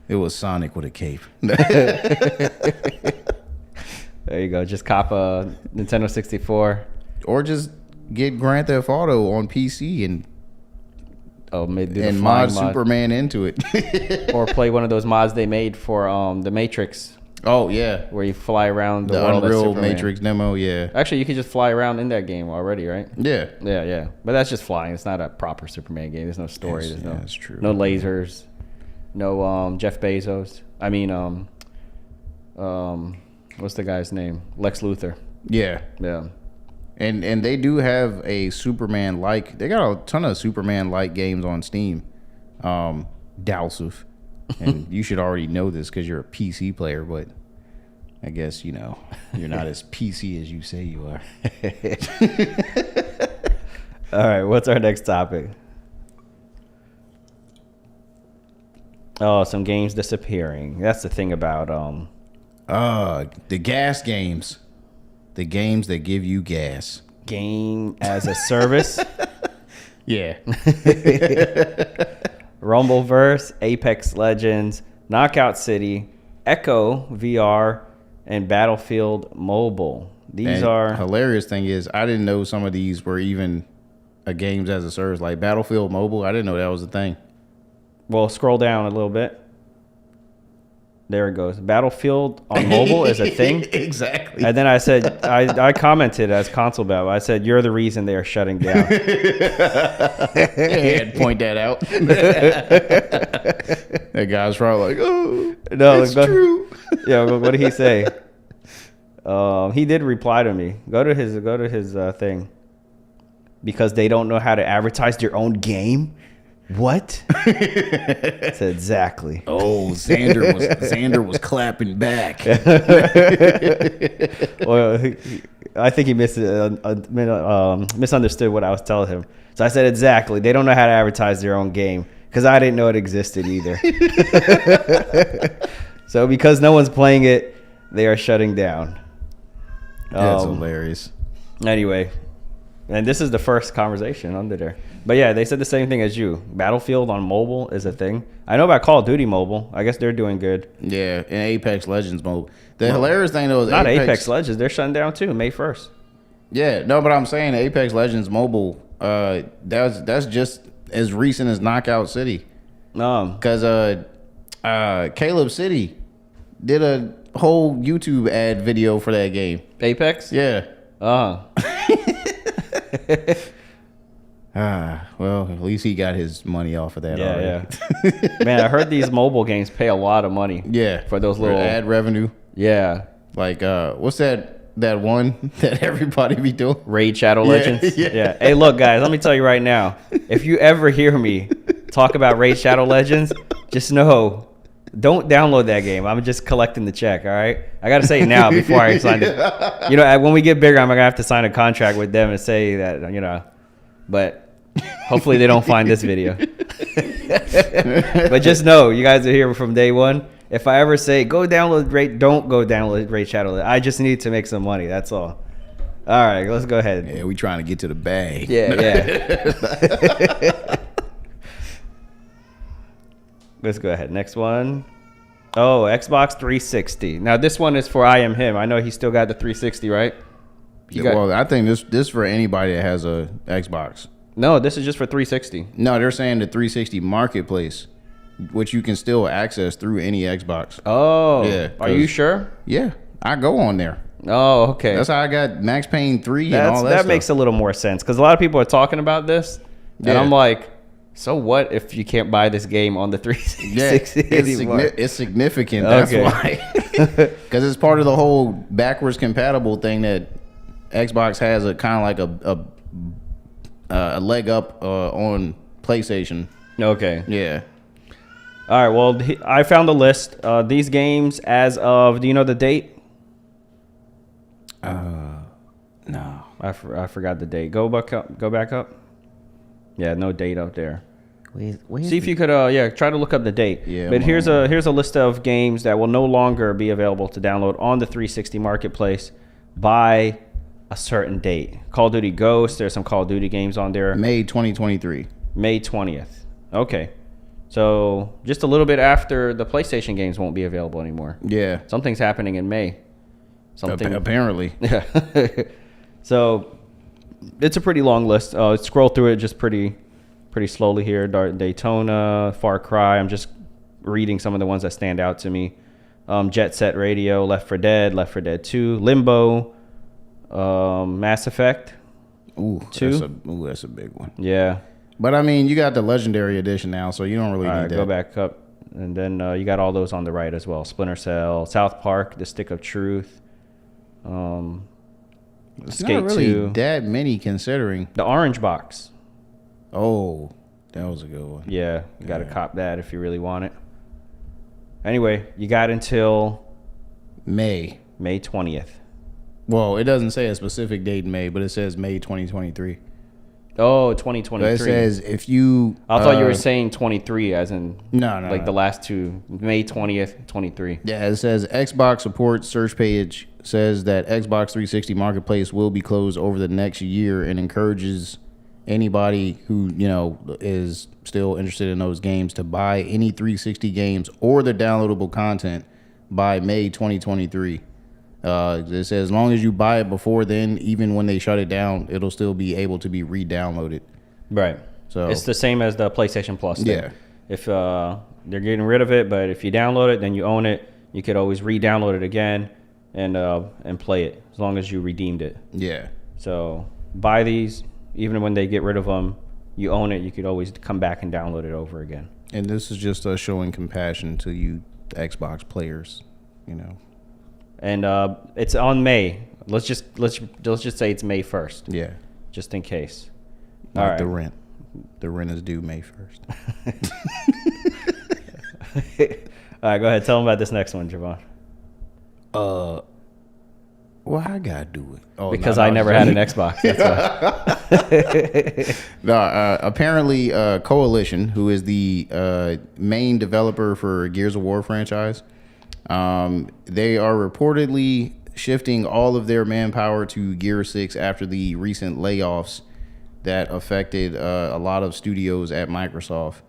It was Sonic with a cape. There you go. Just cop a Nintendo 64. Or just get Grand Theft Auto on PC and mod Superman into it. or play one of those mods they made for the Matrix, Oh, yeah. where you fly around the The world as Unreal Superman. Matrix demo, yeah. Actually, you can just fly around in that game already, right? Yeah. Yeah. But that's just flying. It's not a proper Superman game. There's no story. Yes, There's that's true. no lasers. No Jeff Bezos. I mean, what's the guy's name? Lex Luthor. Yeah. Yeah. And they do have a Superman-like. They got a ton of Superman-like games on Steam. Dowsif. And you should already know this because you're a PC player, but I guess, you're not as PC as you say you are. All right, what's our next topic? Oh, some games disappearing. That's the thing about the gas games. The games that give you gas. game as a service. Yeah. Rumbleverse, Apex Legends, Knockout City, Echo VR, and Battlefield Mobile. These And are hilarious thing is I didn't know some of these were even a games as a service, like Battlefield Mobile. I didn't know that was a thing. well, scroll down a little bit. There it goes. Battlefield on mobile is a thing. Exactly. And then I said, I commented as console battle. I said, you're the reason they are shutting down. And point that out. That guy's probably like, oh, No, it's true. Yeah, what did he say? He did reply to me. Go to his thing. Because they don't know how to advertise their own game. What? Said exactly. Oh, Xander was clapping back. Well, I think he misunderstood what I was telling him. So I said exactly. They don't know how to advertise their own game because I didn't know it existed either. So because no one's playing it, they are shutting down. That's hilarious. Anyway, and this is the first conversation under there. But yeah, they said the same thing as you. Battlefield on mobile is a thing. I know about Call of Duty mobile. I guess they're doing good. Yeah, and Apex Legends mobile. The hilarious thing though is Not Apex Legends. They're shutting down too, May 1st. Yeah, no, but I'm saying Apex Legends mobile. That's just as recent as Knockout City. Because Caleb City did a whole YouTube ad video for that game. Apex? Yeah. Uh-huh. Well, at least he got his money off of that already. Yeah. Man, I heard these mobile games pay a lot of money. Yeah. For those little ad revenue. Yeah. Like, what's that one that everybody be doing? Raid Shadow Legends. Yeah. Hey, look, guys, let me tell you right now. If you ever hear me talk about Raid Shadow Legends, just know, don't download that game. I'm just collecting the check, all right? I got to say it now before I sign it. You know, when we get bigger, I'm going to have to sign a contract with them and say that, you know. But hopefully they don't find this video. But just know, you guys are here from day one. If I ever say, don't go download Raid Shadow. I just need to make some money. That's all. All right, let's go ahead. Yeah, we trying to get to the bag. Yeah. Let's go ahead. Next one. Oh, Xbox 360. Now, this one is for I Am Him. I know he still got the 360, right? Well, I think this for anybody that has a Xbox. No, this is just for 360. No, they're saying the 360 marketplace, which you can still access through any Xbox. Oh, yeah. Are you sure? Yeah, I go on there. Oh, okay. That's how I got Max Payne 3 and all that That stuff. makes a little more sense because a lot of people are talking about this, and I'm like, so what if you can't buy this game on the 360 anymore? It's significant. That's why. Because it's part of the whole backwards compatible thing that Xbox has a kind of like a leg up on PlayStation. Okay. Yeah. All right. Well, I found the list. These games as of, do you know the date? No. I forgot the date. Go back up. Yeah, no date up there. See if you could try to look up the date. Yeah. But here's a list of games that will no longer be available to download on the 360 marketplace by a certain date. Call of Duty Ghost, there's some Call of Duty games on there. May 2023. May 20th. Okay. So just a little bit after the PlayStation games won't be available anymore. Yeah. Something's happening in May. Apparently. Yeah. So it's a pretty long list. Scroll through it just pretty slowly here. Daytona, Far Cry. I'm just reading some of the ones that stand out to me. Jet Set Radio, Left 4 Dead, Left 4 Dead 2, Limbo, Mass Effect. 2. That's a big one. Yeah. But I mean, you got the Legendary Edition now, so you don't really need that. Go back up, and then you got all those on the right as well. Splinter Cell, South Park, The Stick of Truth. It's Skate not really 2. that many considering. The Orange Box. Oh, that was a good one. Yeah, you got to cop that if you really want it. Anyway, you got until May 20th. Well, it doesn't say a specific date in May, but it says May 2023. Oh, 2023. But it says if you... I thought you were saying 23 as in... No. Like the last two. May 20th, 23. Yeah, it says Xbox support search page says that Xbox 360 Marketplace will be closed over the next year and encourages anybody who, is still interested in those games to buy any 360 games or the downloadable content by May 2023. It says as long as you buy it before then, even when they shut it down, it'll still be able to be re-downloaded. Right. So it's the same as the PlayStation Plus thing. Yeah. If they're getting rid of it, but if you download it, then you own it. You could always re-download it again and play it as long as you redeemed it. Yeah. So buy these, even when they get rid of them, you own it. You could always come back and download it over again. And this is just us showing compassion to you Xbox players, And it's on May. Let's just say it's May 1st. Yeah. Just in case. Like All right. the rent. The rent is due May 1st. All right, go ahead. Tell them about this next one, Javon. Well, I gotta do it. Oh, Because I never had an Xbox. That's why. Apparently, Coalition, who is the main developer for Gears of War franchise, they are reportedly shifting all of their manpower to Gear 6 after the recent layoffs that affected a lot of studios at Microsoft.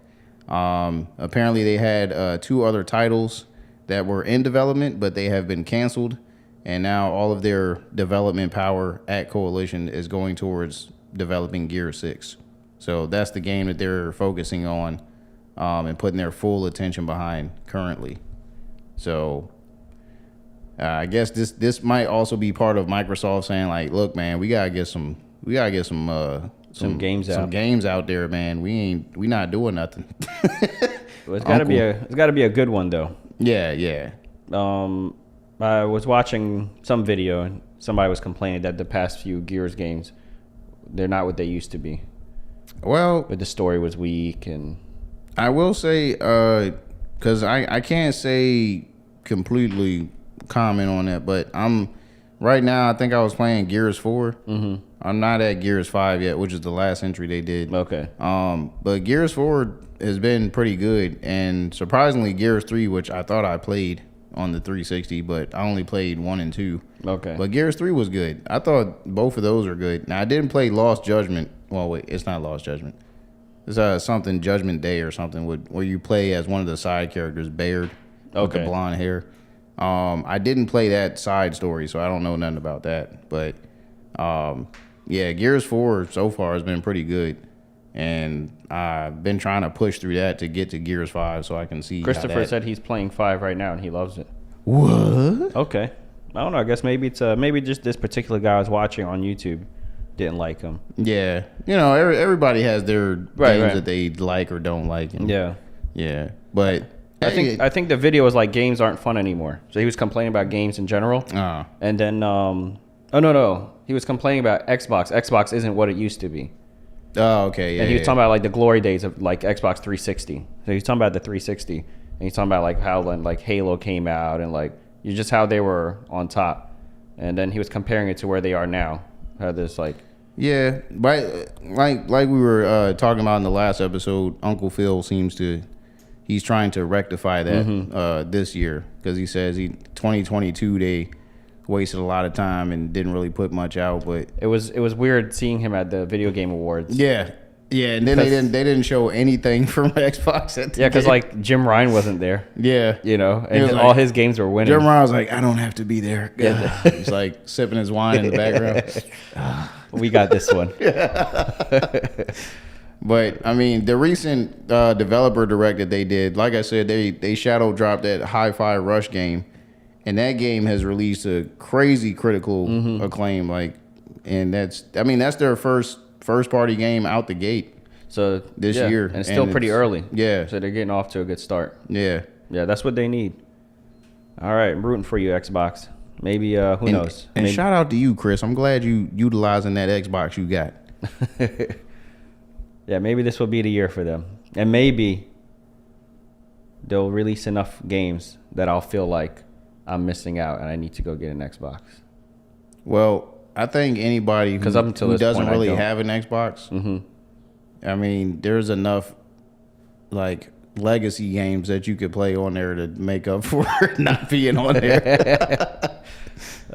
Apparently, they had 2 other titles that were in development, but they have been canceled. And now all of their development power at Coalition is going towards developing Gear 6. So that's the game that they're focusing on and putting their full attention behind currently. So I guess this might also be part of Microsoft saying like, look, man, we gotta get some games out there, man. We not doing nothing. Well, it's gotta be a good one though. Yeah. I was watching some video and somebody was complaining that the past few Gears games, they're not what they used to be. Well, But the story was weak, and I will say, because I can't say completely comment on that, but right now, I think I was playing Gears 4. Mm-hmm. I'm not at Gears 5 yet, which is the last entry they did. Okay. But Gears 4 has been pretty good, and surprisingly, Gears 3, which I thought I played on the 360, but I only played 1 and 2. Okay. But Gears 3 was good. I thought both of those are good. Now, I didn't play Lost Judgment. Well, wait, it's not Lost Judgment. It's something Judgment Day or something where you play as one of the side characters, Baird, with the blonde hair. I didn't play that side story, so I don't know nothing about that. But yeah, Gears 4 so far has been pretty good, and I've been trying to push through that to get to Gears 5 so I can see. Christopher said he's playing 5 right now and he loves it. What? Okay. I don't know. I guess maybe it's maybe just this particular guy I was watching on YouTube didn't like him. Yeah, everybody has their games that they like or don't like. And yeah. But I think the video was like games aren't fun anymore. So he was complaining about games in general. And then no, he was complaining about Xbox. Xbox isn't what it used to be. Oh, okay. Yeah. And he was talking about like the glory days of like Xbox 360. So he's talking about the 360, and he's talking about like how when like Halo came out and like just how they were on top. And then he was comparing it to where they are now. How this like. Yeah, but like we were talking about in the last episode, Uncle Phil he's trying to rectify that this year, because he says 2022 they wasted a lot of time and didn't really put much out. But it was weird seeing him at the Video Game Awards. Yeah, and then they didn't show anything from Xbox at the because like Jim Ryan wasn't there. Yeah, and all his games were winning. Jim Ryan was like, I don't have to be there. He's like sipping his wine in the background. We got this one. But I mean, the recent developer direct that they did, like I said, they shadow dropped that Hi-Fi Rush game, and that game has released a crazy critical acclaim. Like, and that's their first party game out the gate. So this year, and it's still pretty early. Yeah, so they're getting off to a good start. Yeah, that's what they need. All right, I'm rooting for you, Xbox. Maybe who knows? And shout out to you, Chris. I'm glad you utilizing that Xbox you got. Yeah, maybe this will be the year for them, and maybe they'll release enough games that I'll feel like I'm missing out and I need to go get an Xbox. Well, I think anybody who doesn't really have an Xbox, I mean, there's enough like legacy games that you could play on there to make up for not being on there.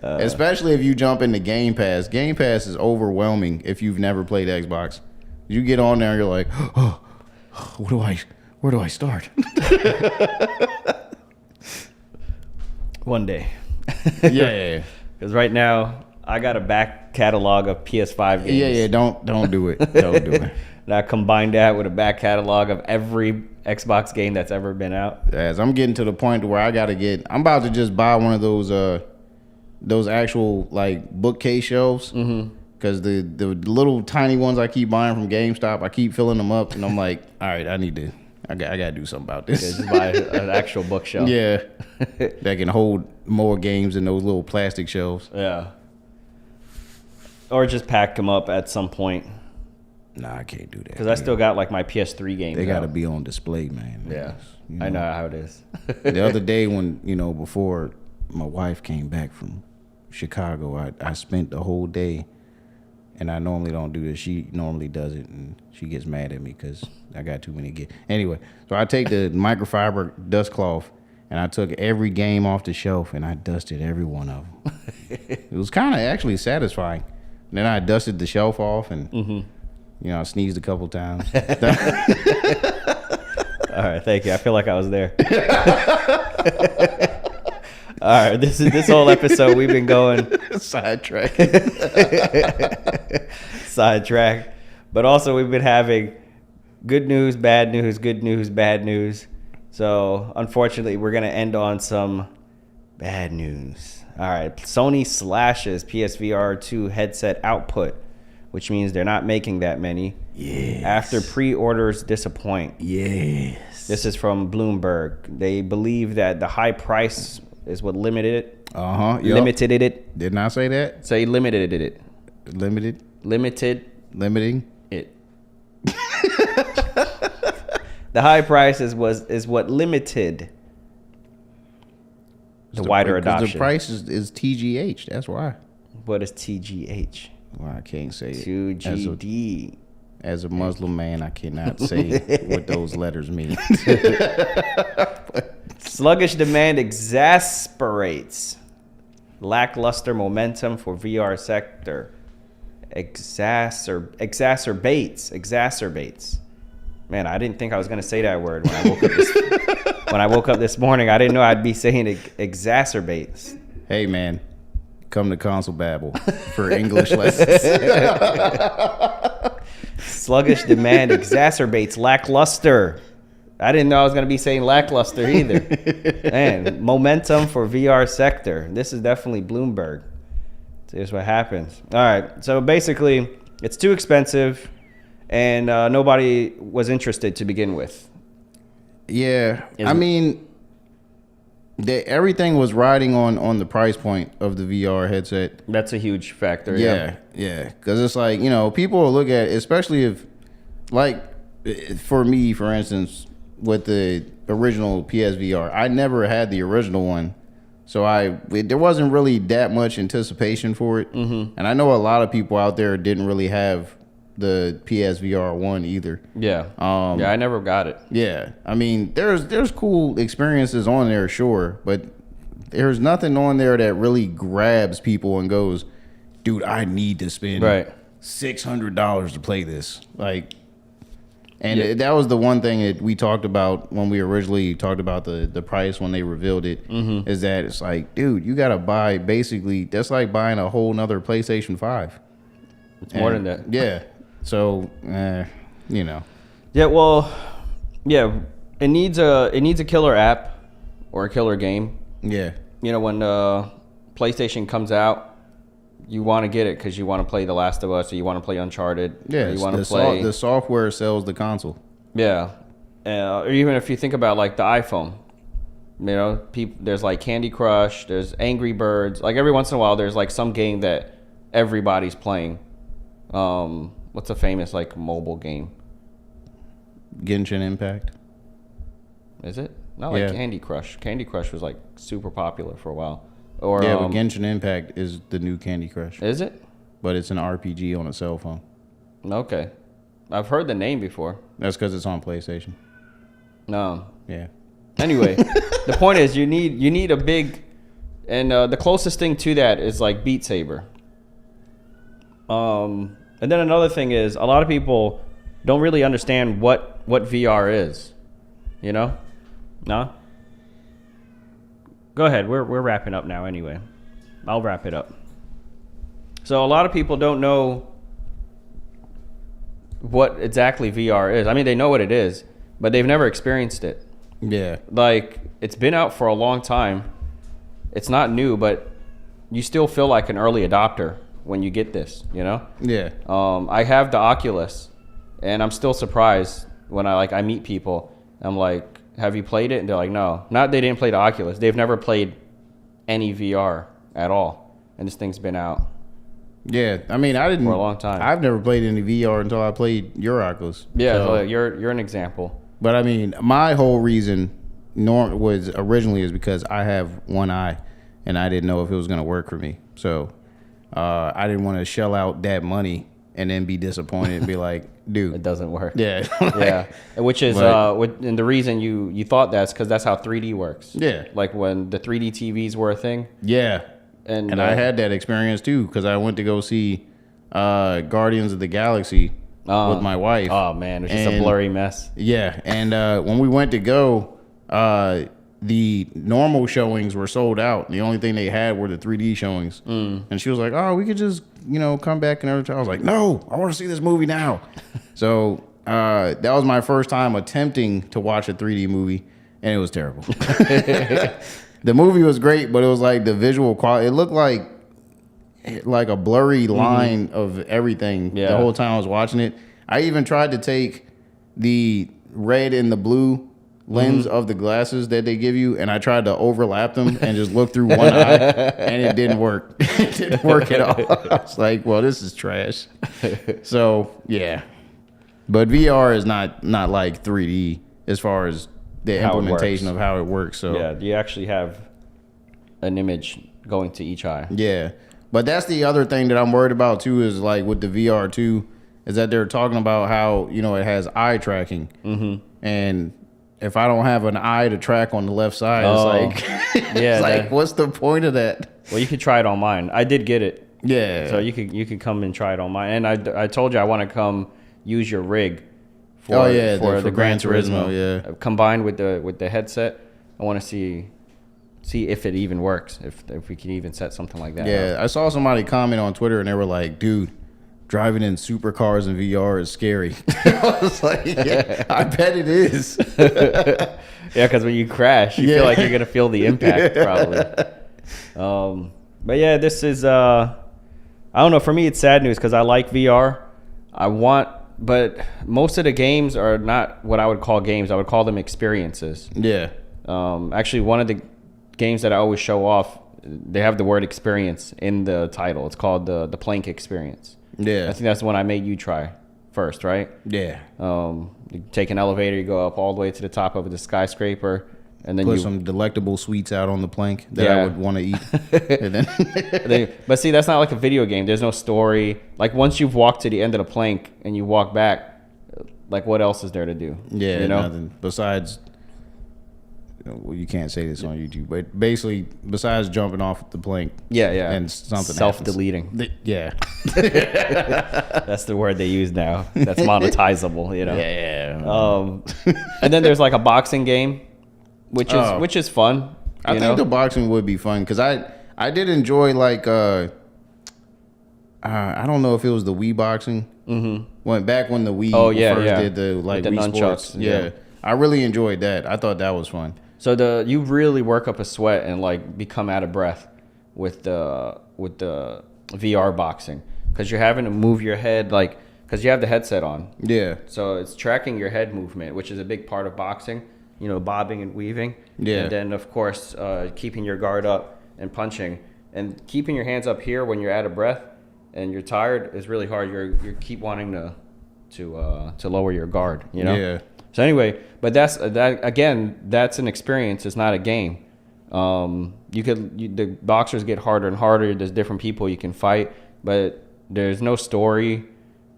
Especially if you jump into Game Pass. Game Pass is overwhelming if you've never played Xbox. You get on there and you're like, oh, where do I start? One day. Yeah. Because right now I got a back catalog of PS5 games. Yeah. Don't do it. Don't do it. And I combined that with a back catalog of every Xbox game that's ever been out. As I'm getting to the point where I'm about to just buy one of those actual like bookcase shelves. Because the little tiny ones I keep buying from GameStop, I keep filling them up, and I'm like, all right, I gotta do something about this. Yeah, just buy an actual bookshelf. Yeah, that can hold more games than those little plastic shelves. Yeah. Or just pack them up at some point. Nah, I can't do that. Because I still got like my PS3 games. They got to be on display, man. Yeah, I know how it is. The other day when, before my wife came back from Chicago, I spent the whole day. And I normally don't do this. She normally does it, and she gets mad at me because I got too many games. Anyway, so I take the microfiber dust cloth, and I took every game off the shelf, and I dusted every one of them. It was kind of actually satisfying. And then I dusted the shelf off, and I sneezed a couple times. All right, thank you. I feel like I was there. All right, this whole episode we've been going sidetrack, but also we've been having good news, bad news, good news, bad news. So unfortunately, we're gonna end on some bad news. All right, Sony slashes PSVR 2 headset output, which means they're not making that many. Yes. After pre-orders disappoint. Yes. This is from Bloomberg. They believe that the high price is what limited it. Yep. Limited it. Didn't I say that? Say limited it. Limited. Limiting It. The high price is what limited the wider adoption. The price is TGH. That's why. What is TGH? Well, I can't say it. 2GD. As a Muslim man, I cannot say what those letters mean. Sluggish demand exasperates lackluster momentum for VR sector. Exacerbates. Man, I didn't think I was going to say that word when I woke up this morning. I didn't know I'd be saying it exacerbates. Hey, man, come to Console Babble for English lessons. Sluggish demand exacerbates lackluster. I didn't know I was going to be saying lackluster either. Man, momentum for VR sector. This is definitely Bloomberg. So here's what happens. All right. So basically, it's too expensive, and nobody was interested to begin with. Yeah. I mean, everything was riding on the price point of the VR headset. That's a huge factor. Yeah. Because it's like, people will look at it, especially if, like, for me, for instance, with the original PSVR, I never had the original one. So there wasn't really that much anticipation for it. Mm-hmm. And I know a lot of people out there didn't really have the PSVR 1 either. Yeah. I never got it. Yeah. I mean, there's cool experiences on there, sure, but there's nothing on there that really grabs people and goes, dude, I need to spend $600 to play this. Like, and that was the one thing that we talked about when we originally talked about the price when they revealed it, is that it's like, dude, you got to buy basically, that's like buying a whole nother PlayStation 5. It's more than that. Yeah. So, Yeah, well, yeah, it needs a killer app or a killer game. Yeah. When PlayStation comes out, you want to get it because you want to play The Last of Us, or you want to play Uncharted. Yeah, you want to play. The software sells the console. Yeah, or even if you think about like the iPhone, there's like Candy Crush, there's Angry Birds. Like every once in a while, there's like some game that everybody's playing. What's a famous like mobile game? Genshin Impact. Is it? Not like Candy Crush. Candy Crush was like super popular for a while. Or but Genshin Impact is the new Candy Crush. Is it? But it's an RPG on a cell phone. Okay, I've heard the name before. That's because it's on PlayStation. No. Yeah. Anyway, the point is you need a big, and the closest thing to that is like Beat Saber. And then another thing is a lot of people don't really understand what VR is. No? Go ahead. We're wrapping up now anyway. I'll wrap it up. So a lot of people don't know what exactly VR is. I mean, they know what it is, but they've never experienced it. Yeah. Like, it's been out for a long time. It's not new, but you still feel like an early adopter when you get this, Yeah. I have the Oculus, and I'm still surprised when I meet people. I'm like, have you played it? And they're like, no. Not they didn't play the Oculus. They've never played any VR at all. And this thing's been out. Yeah. I mean, I didn't. For a long time. I've never played any VR until I played your Oculus. Yeah, so you're an example. But I mean, my whole reason was originally is because I have one eye, and I didn't know if it was going to work for me. So I didn't want to shell out that money and then be disappointed and be like, dude, it doesn't work. Yeah. Yeah. Which is, and the reason you thought that's because that's how 3D works. Yeah. Like when the 3D TVs were a thing. Yeah. And I had that experience too, because I went to go see Guardians of the Galaxy with my wife. Oh man, it was just a blurry mess. Yeah. And when we went to go, the normal showings were sold out. The only thing they had were the 3D showings. And she was like, oh, we could just, come back another time. I was like, no, I want to see this movie now. So that was my first time attempting to watch a 3D movie, and it was terrible. The movie was great, but it was like the visual quality. It looked like a blurry line of everything the whole time I was watching it. I even tried to take the red and the blue lens of the glasses that they give you, and I tried to overlap them and just look through one eye, and it didn't work. It didn't work at all. I was like, well, this is trash. So, yeah. But VR is not like 3D as far as the implementation of how it works. So yeah, you actually have an image going to each eye. Yeah. But that's the other thing that I'm worried about too, is like with the VR too, is that they're talking about how, you know, it has eye tracking. Mm-hmm. And if I don't have an eye to track on the left side, it's like, it's like, what's the point of that? Well, you could try it on mine. I did get it. Yeah. So you could come and try it on mine. And I told you I want to come use your rig for the Gran Turismo. Yeah. Combined with the headset, I want to see if it even works. If we can even set something like that. Yeah. up. I saw somebody comment on Twitter and they were like, dude, driving in supercars in VR is scary. I was like, yeah, I bet it is. Yeah, because when you crash, you feel like you're gonna feel the impact probably. But yeah, this is I don't know. For me, it's sad news because I like VR. But most of the games are not what I would call games. I would call them experiences. Yeah. Actually, one of the games that I always show off, they have the word experience in the title. It's called the Plank Experience. Yeah. I think that's the one I made you try first, right? Yeah. You take an elevator, you go up all the way to the top of the skyscraper, and then Put some delectable sweets out on the plank that I would want to eat. And then but see, that's not like a video game. There's no story. Like once you've walked to the end of the plank and you walk back, like what else is there to do? Yeah, you know? Nothing besides. Well, you can't say this on YouTube, but basically, besides jumping off the plank, yeah, and something self-deleting. Yeah, that's the word they use now. That's monetizable, you know. Yeah. And then there's like a boxing game, which is fun. I think the boxing would be fun because I did enjoy like I don't know if it was the Wii boxing. Mm-hmm. When the Wii first did the like with the Wii nunchucks, Sports. Yeah, I really enjoyed that. I thought that was fun. So you really work up a sweat and like become out of breath with the VR boxing because you're having to move your head because you have the headset on. Yeah. So it's tracking your head movement, which is a big part of boxing. You know, bobbing and weaving. Yeah. And then of course keeping your guard up and punching and keeping your hands up here when you're out of breath and you're tired is really hard. You keep wanting to lower your guard. You know. Yeah. So anyway, but that's an experience. It's not a game. The boxers get harder and harder. There's different people you can fight, but there's no story.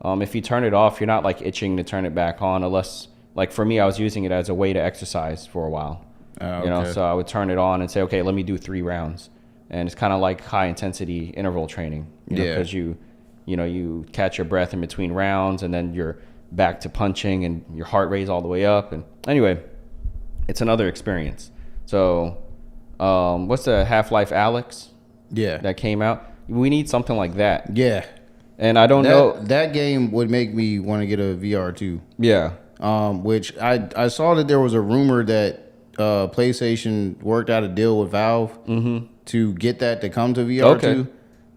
If you turn it off, you're not like itching to turn it back on, unless like for me, I was using it as a way to exercise for a while. Okay. You know, so I would turn it on and say, okay, let me do 3 rounds, and it's kind of like high intensity interval training. Because you catch your breath in between rounds, and then you're back to punching and your heart rate's all the way up. And anyway, it's another experience. So what's the Half-Life Alyx that came out? We need something like that. Yeah. And I don't know. That game would make me want to get a VR too. Yeah. Which I saw that there was a rumor that PlayStation worked out a deal with Valve to get that to come to VR too.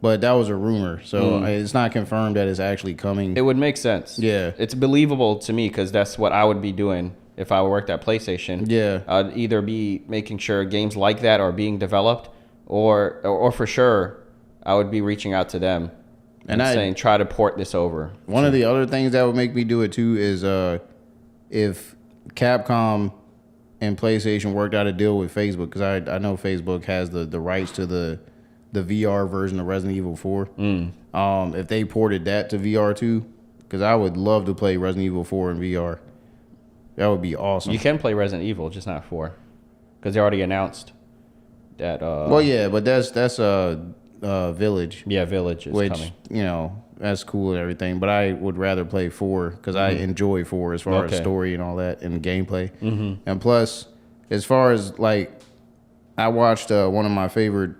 But that was a rumor, so it's not confirmed that it's actually coming. It would make sense. Yeah. It's believable to me because that's what I would be doing if I worked at PlayStation. Yeah. I'd either be making sure games like that are being developed or for sure I would be reaching out to them and saying, try to port this over. One of the other things that would make me do it too is if Capcom and PlayStation worked out a deal with Facebook, because I know Facebook has the rights to the VR version of Resident Evil 4. If they ported that to VR too, because I would love to play Resident Evil 4 in VR. That would be awesome. You can play Resident Evil, just not 4, because they already announced that. Well, yeah, but that's Village. Yeah, Village is coming. You know, that's cool and everything, but I would rather play 4 because I enjoy 4 as far as story and all that and gameplay. And plus, as far as like, I watched one of my favorite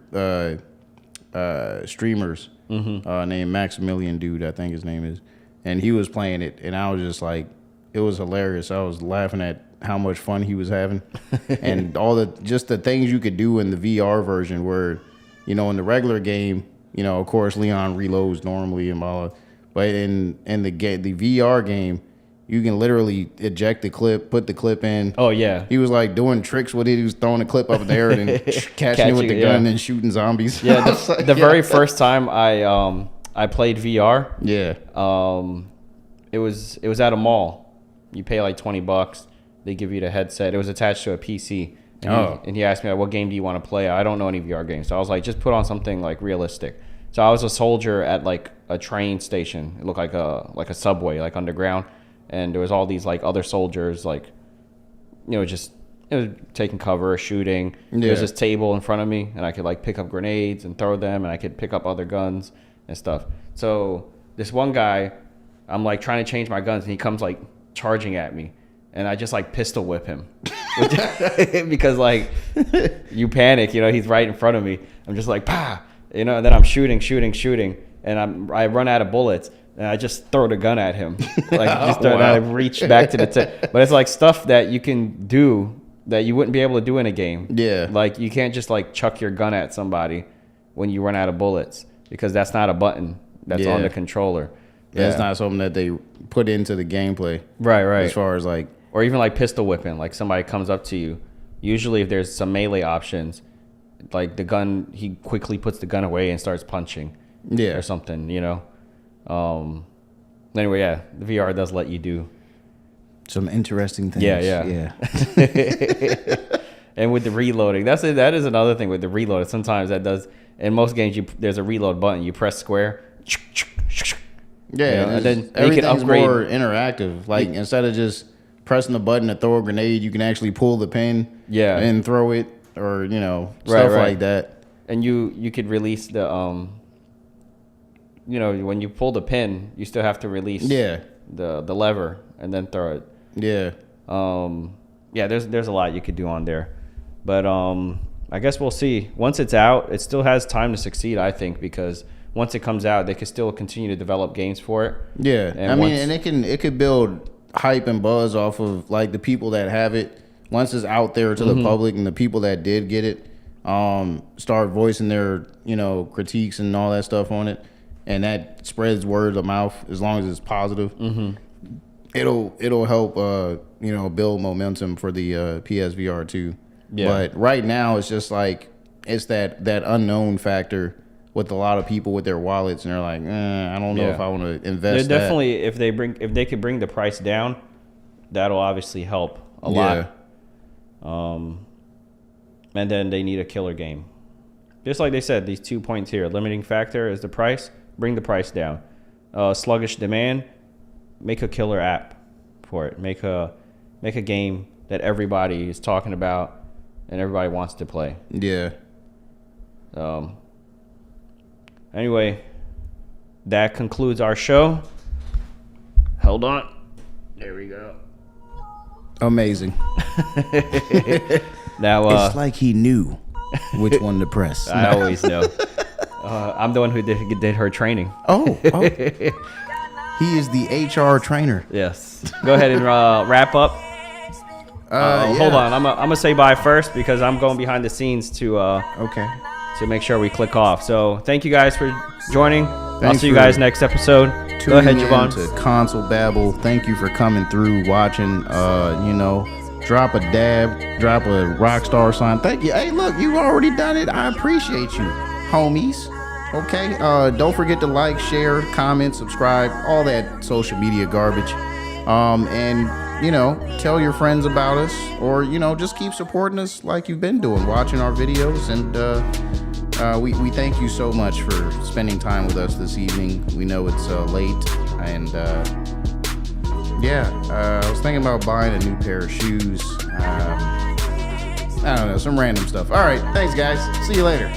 streamers named Maximilian Dude, I think his name is, and he was playing it, and I was just like, it was hilarious. I was laughing at how much fun he was having, and all the things you could do in the VR version. Where, in the regular game, of course Leon reloads normally and blah, blah, but in the VR game, you can literally eject the clip, put the clip in. Oh yeah. He was like doing tricks with it. He was throwing the clip up in the air and then catching it with the gun and then shooting zombies. Yeah. The very first time I played VR. Yeah. It was at a mall. You pay like $20. They give you the headset. It was attached to a PC. And he asked me, like, what game do you want to play? I don't know any VR games. So I was like, just put on something like realistic. So I was a soldier at like a train station. It looked like a subway, like underground. And there was all these like other soldiers, like, just taking cover, shooting. Yeah. There was this table in front of me, and I could like pick up grenades and throw them, and I could pick up other guns and stuff. So this one guy, I'm like trying to change my guns, and he comes like charging at me, and I just like pistol whip him because like you panic, he's right in front of me. I'm just like, pah, and then I'm shooting, and I run out of bullets. And I just throw the gun at him, I reach back to the tip. But it's like stuff that you can do that you wouldn't be able to do in a game. Yeah. Like you can't just like chuck your gun at somebody when you run out of bullets, because that's not a button that's on the controller. Yeah, it's not something that they put into the gameplay. Right. As far as like, or even like pistol whipping, like somebody comes up to you. Usually, if there's some melee options, like the gun, he quickly puts the gun away and starts punching. Yeah. Or something, Anyway, yeah, the VR does let you do some interesting things. Yeah. And with the reloading, that is another thing with the reload. Sometimes that does. In most games, there's a reload button. You press square. Yeah, and then everything's more interactive. Like instead of just pressing the button to throw a grenade, you can actually pull the pin. Yeah. And throw it, or stuff like that. And you could release the when you pull the pin, you still have to release the lever and then throw it. Yeah. There's a lot you could do on there. But I guess we'll see. Once it's out, it still has time to succeed, I think, because once it comes out, they can still continue to develop games for it. Yeah. And it could build hype and buzz off of like the people that have it. Once it's out there to the public, and the people that did get it start voicing their, critiques and all that stuff on it. And that spreads word of mouth as long as it's positive. It'll help build momentum for the PSVR 2. Yeah. But right now it's just like it's that unknown factor with a lot of people with their wallets, and they're like, I don't know if I want to invest. They're definitely if they could bring the price down, that'll obviously help a lot. And then they need a killer game. Just like they said, these 2 points here. Limiting factor is the price. Bring the price down. Sluggish demand. Make a killer app for it. Make a game that everybody is talking about and everybody wants to play. Yeah. Anyway, that concludes our show. Hold on. There we go. Amazing. Now it's like he knew which one to press. I always know. I'm the one who did her training. Oh. He is the HR trainer. Yes. Go ahead and wrap up. Hold on. I'm gonna say bye first because I'm going behind the scenes to make sure we click off. So thank you guys for joining. I'll see you guys next episode. Go ahead, Javon. To Console Babble. Thank you for coming through, watching. Drop a dab, drop a Rockstar sign. Thank you. Hey, look, you've already done it. I appreciate you, homies. Okay. Don't forget to like, share, comment, subscribe, all that social media garbage. And tell your friends about us, or just keep supporting us like you've been doing, watching our videos. And we thank you so much for spending time with us this evening. We know it's late, and I was thinking about buying a new pair of shoes. I don't know, some random stuff. All right, thanks guys. See you later.